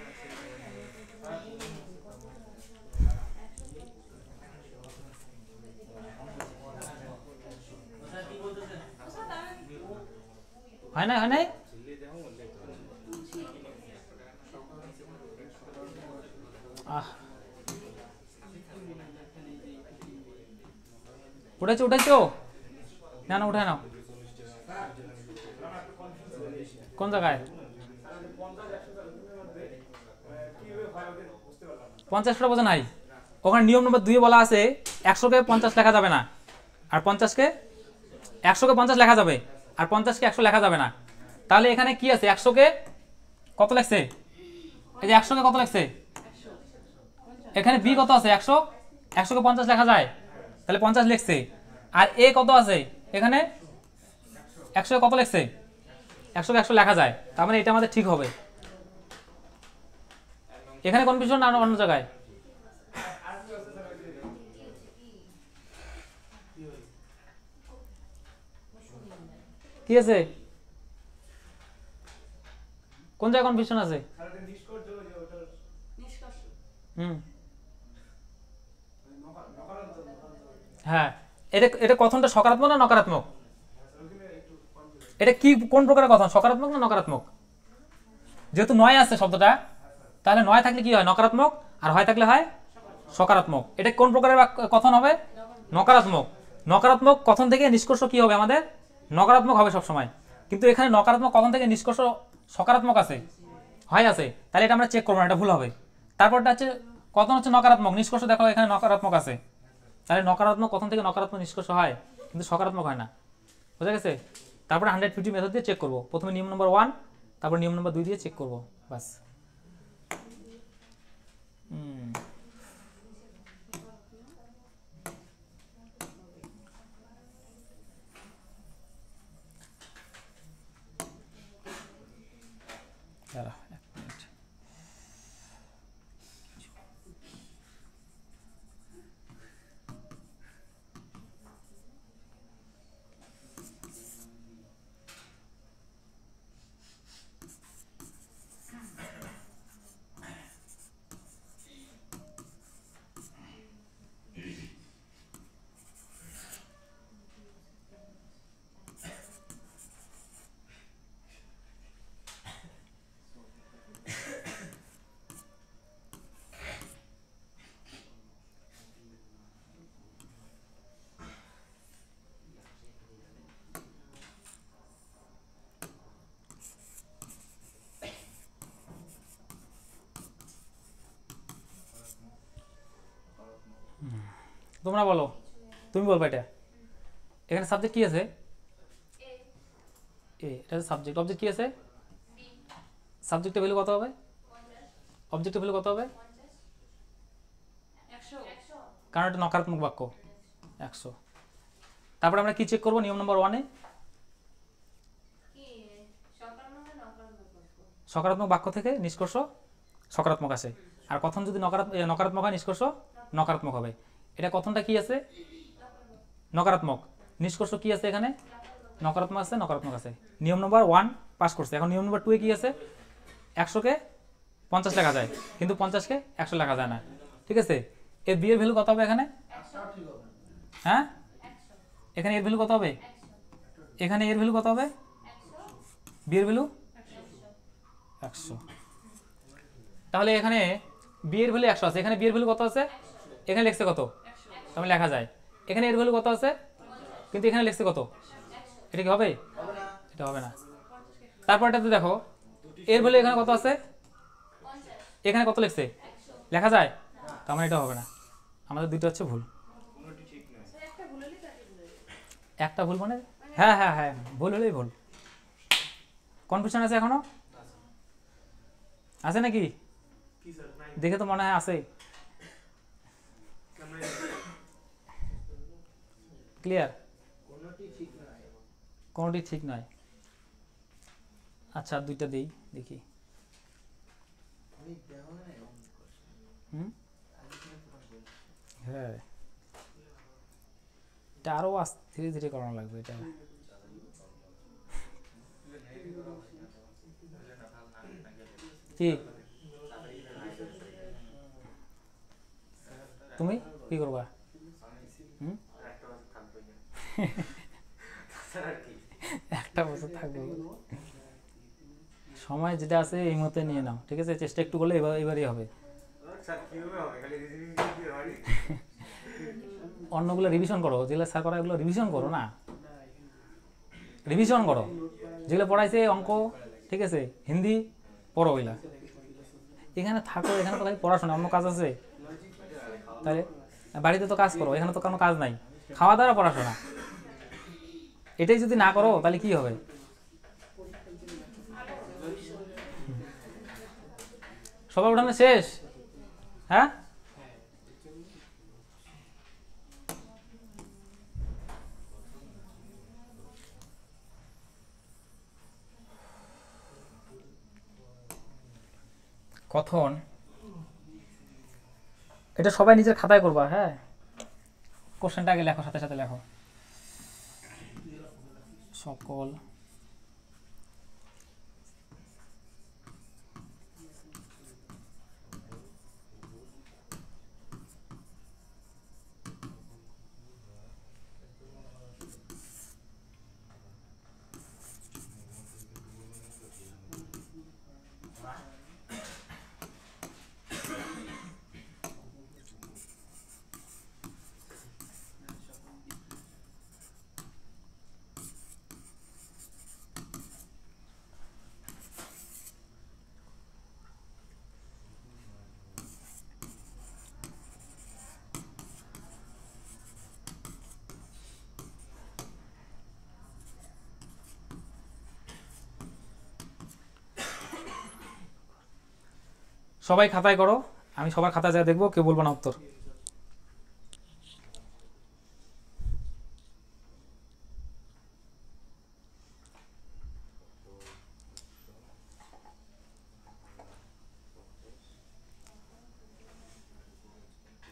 হয় নাই, হয় নাই, উঠেছো উঠেছো, না না উঠায় নাও, কোন জায়গায় 50টা বোঝা নাই, ওখানে নিয়ম নম্বর 2 বলা আছে 100কে 50 লেখা যাবে না, আর 50কে 50 লেখা যাবে, আর 50কে 100 লেখা যাবে না। তাহলে এখানে কি আছে, 100কে কত লিখছে, এই যে 100কে কত লিখছে, এখানে বি কত আছে 100, 100কে 50 লেখা যায়, তাহলে 50 লিখছে। আর এ কত আছে এখানে 100 কত লিখছে, 100কে 100 লেখা যায়, তার মানে এটা আমাদের ঠিক হবে। এখানে কনফিউশন না অন্য জায়গায়, কি আছে, কোন জায়গায় কনফিউশন আছে? হ্যাঁ, এটা এটা কথনটা সকারাত্মক না নকারাত্মক, এটা কি কোন প্রকারের কথন, সকারাত্মক না নকারাত্মক? যেহেতু 9 আছে শব্দটা, তাহলে 9 থাকলে কি হয় নকারাত্মক, আর হয় থাকলে হয় সকারাত্মক। এটা কোন প্রকারের কথন হবে, নকারাত্মক। নকারাত্মক কথন থেকে নিষ্কর্ষ কি হবে আমাদের, নকারাত্মক হবে সব সময়। কিন্তু এখানে নকারাত্মক কথন থেকে নিষ্কর্ষ সকারাত্মক আছে, হয় আছে, তাহলে এটা আমরা চেক করবো না, এটা ভুল হবে। তারপরটা হচ্ছে কথন হচ্ছে নকারাত্মক, নিষ্কর্ষ দেখো এখানে নকারাত্মক আছে, তাহলে নকারাত্মক কথন থেকে নকারাত্মক নিষ্কর্ষ হয়, কিন্তু সকারাত্মক হয় না। বুঝা গেছে? তারপরে 150 মেথড দিয়ে চেক করবো, প্রথমে নিয়ম নম্বর 1, তারপর নিয়ম নম্বর 2 দিয়ে চেক করবো, বাস। এক মিনিট, তোমরা বলো, তুমি বলবা এটা। এখানে সাবজেক্ট কি আছে, এ, এটা সাবজেক্ট। অবজেক্ট কি আছে, সাবজেক্টের ভ্যালু কত হবে, অবজেক্টের ভ্যালু কত হবে, 100, কারণ এটা নকারাত্মক বাক্য 100। তারপরে আমরা কি চেক করবো নিয়ম নম্বর 1-এ, সকারাত্মক বাক্য থেকে নিষ্কর্ষ সকারাত্মক আসে, আর কথন যদি নকারাত্মক হয় নিষ্কর্ষ নকারাত্মক হবে। এটা কথনটা কি আছে, নকারাত্মক, নিষ্কর্ষ কি আছে এখানে, নকারাত্মক আছে, নকারাত্মক আছে। নিয়ম নম্বর 1 পাস করছে। এখন নিয়ম নম্বর 2-এ কি আছে, 100কে 50 লেখা যায়, কিন্তু 50কে 100 লেখা যায় না। ঠিক আছে, এর বি এর ভ্যালু কত হবে এখানে, হ্যাঁ এখানে এর ভ্যালু কত হবে, এখানে এর ভ্যালু কত হবে, বি এর ভ্যালু 100। তাহলে এখানে বি এর ভ্যালু 100 আছে, এখানে বি এর ভ্যালু কত আছে, এখানে লিখছে কত, তাহলে লেখা যায়। এখানে এর ভ্যালু কত আছে কিন্তু এখানে লিখছে কত, এটা কি হবে? এটা হবে না। তারপরটাতে দেখো এর ভ্যালু এখানে কত আছে, এখানে কত লিখছে, লেখা যায়? তার মানে এটা হবে না, আমাদের দুইটা হচ্ছে ভুল। একটা ভুল হলে তাকে ভুল হয়ে যাবে। একটা ভুল মানে হ্যাঁ হ্যাঁ হ্যাঁ ভুল হলেই ভুল। কনফিউশন আছে এখনো? আছে নাকি? কি স্যার নাই দেখে তো মনে হয় আছে। আমরা ক্লিয়ার? কোনোটি ঠিক নয়। কোনোটি ঠিক নয়। আচ্ছা দুইটা দিই দেখি। আমি দেখো না হুম আগে থেকে তোমার বলছি। হ্যাঁ এটা আরো ধীরে ধীরে করানো লাগবে এটা। কি তুমি কি করবা? একটা বছর থাকবে, সময় যেটা আছে এই মতে নিয়ে নাও, ঠিক আছে? চেষ্টা একটু করলে এবারই হবে। অন্যগুলো রিভিশন করো, যেগুলো স্যার করা এগুলো রিভিশন করো না, রিভিশন করো। যেগুলো পড়াইছে অঙ্ক, ঠিক আছে, হিন্দি পড়ো ওইগুলা। এখানে থাকো, এখানে তো খালি পড়াশোনা, অন্য কাজ আছে? তাহলে বাড়িতে তো কাজ করো, এখানে তো কোনো কাজ নাই, খাওয়া দাওয়া পড়াশোনা। এটাই যদি না করো তাহলে কি হবে? সবাই উঠানো শেষ? হ্যাঁ কথন এটা সবাই নিজের খাতায় করবা। হ্যাঁ কোশ্চেনটা আগে লেখো, সাথে সাথে লেখো। সকল সবাই খাতায় করো, আমি সবার খাতায় যা দেখবো, কেউ বলবো না উত্তর।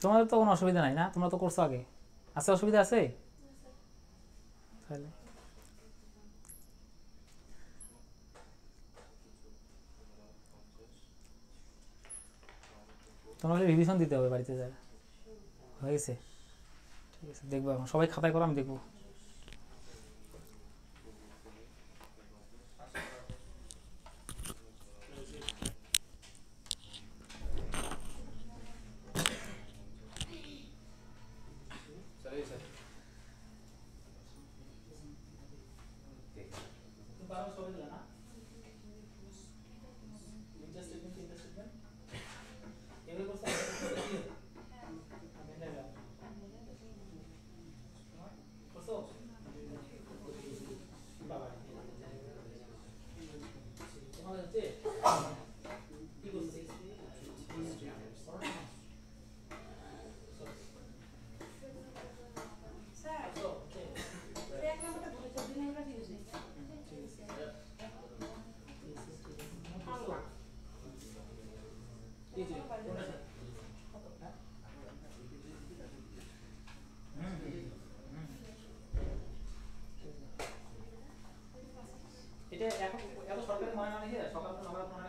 তোমাদের তো কোনো অসুবিধা নাই না? তোমরা তো করছো আগে, আছে অসুবিধা আছে? তাহলে তোমাকে রিভিশন দিতে হবে বাড়িতে যা হয়ে গেছে। ঠিক আছে দেখবো, এখন সবাই খাতায় করো, আমি দেখবো। স্যার এক নম্বরটা বলেছে, দুই নম্বরটা ঠিক আছে। এটা এখন এত সরকারি মনে না, সকাল 9টা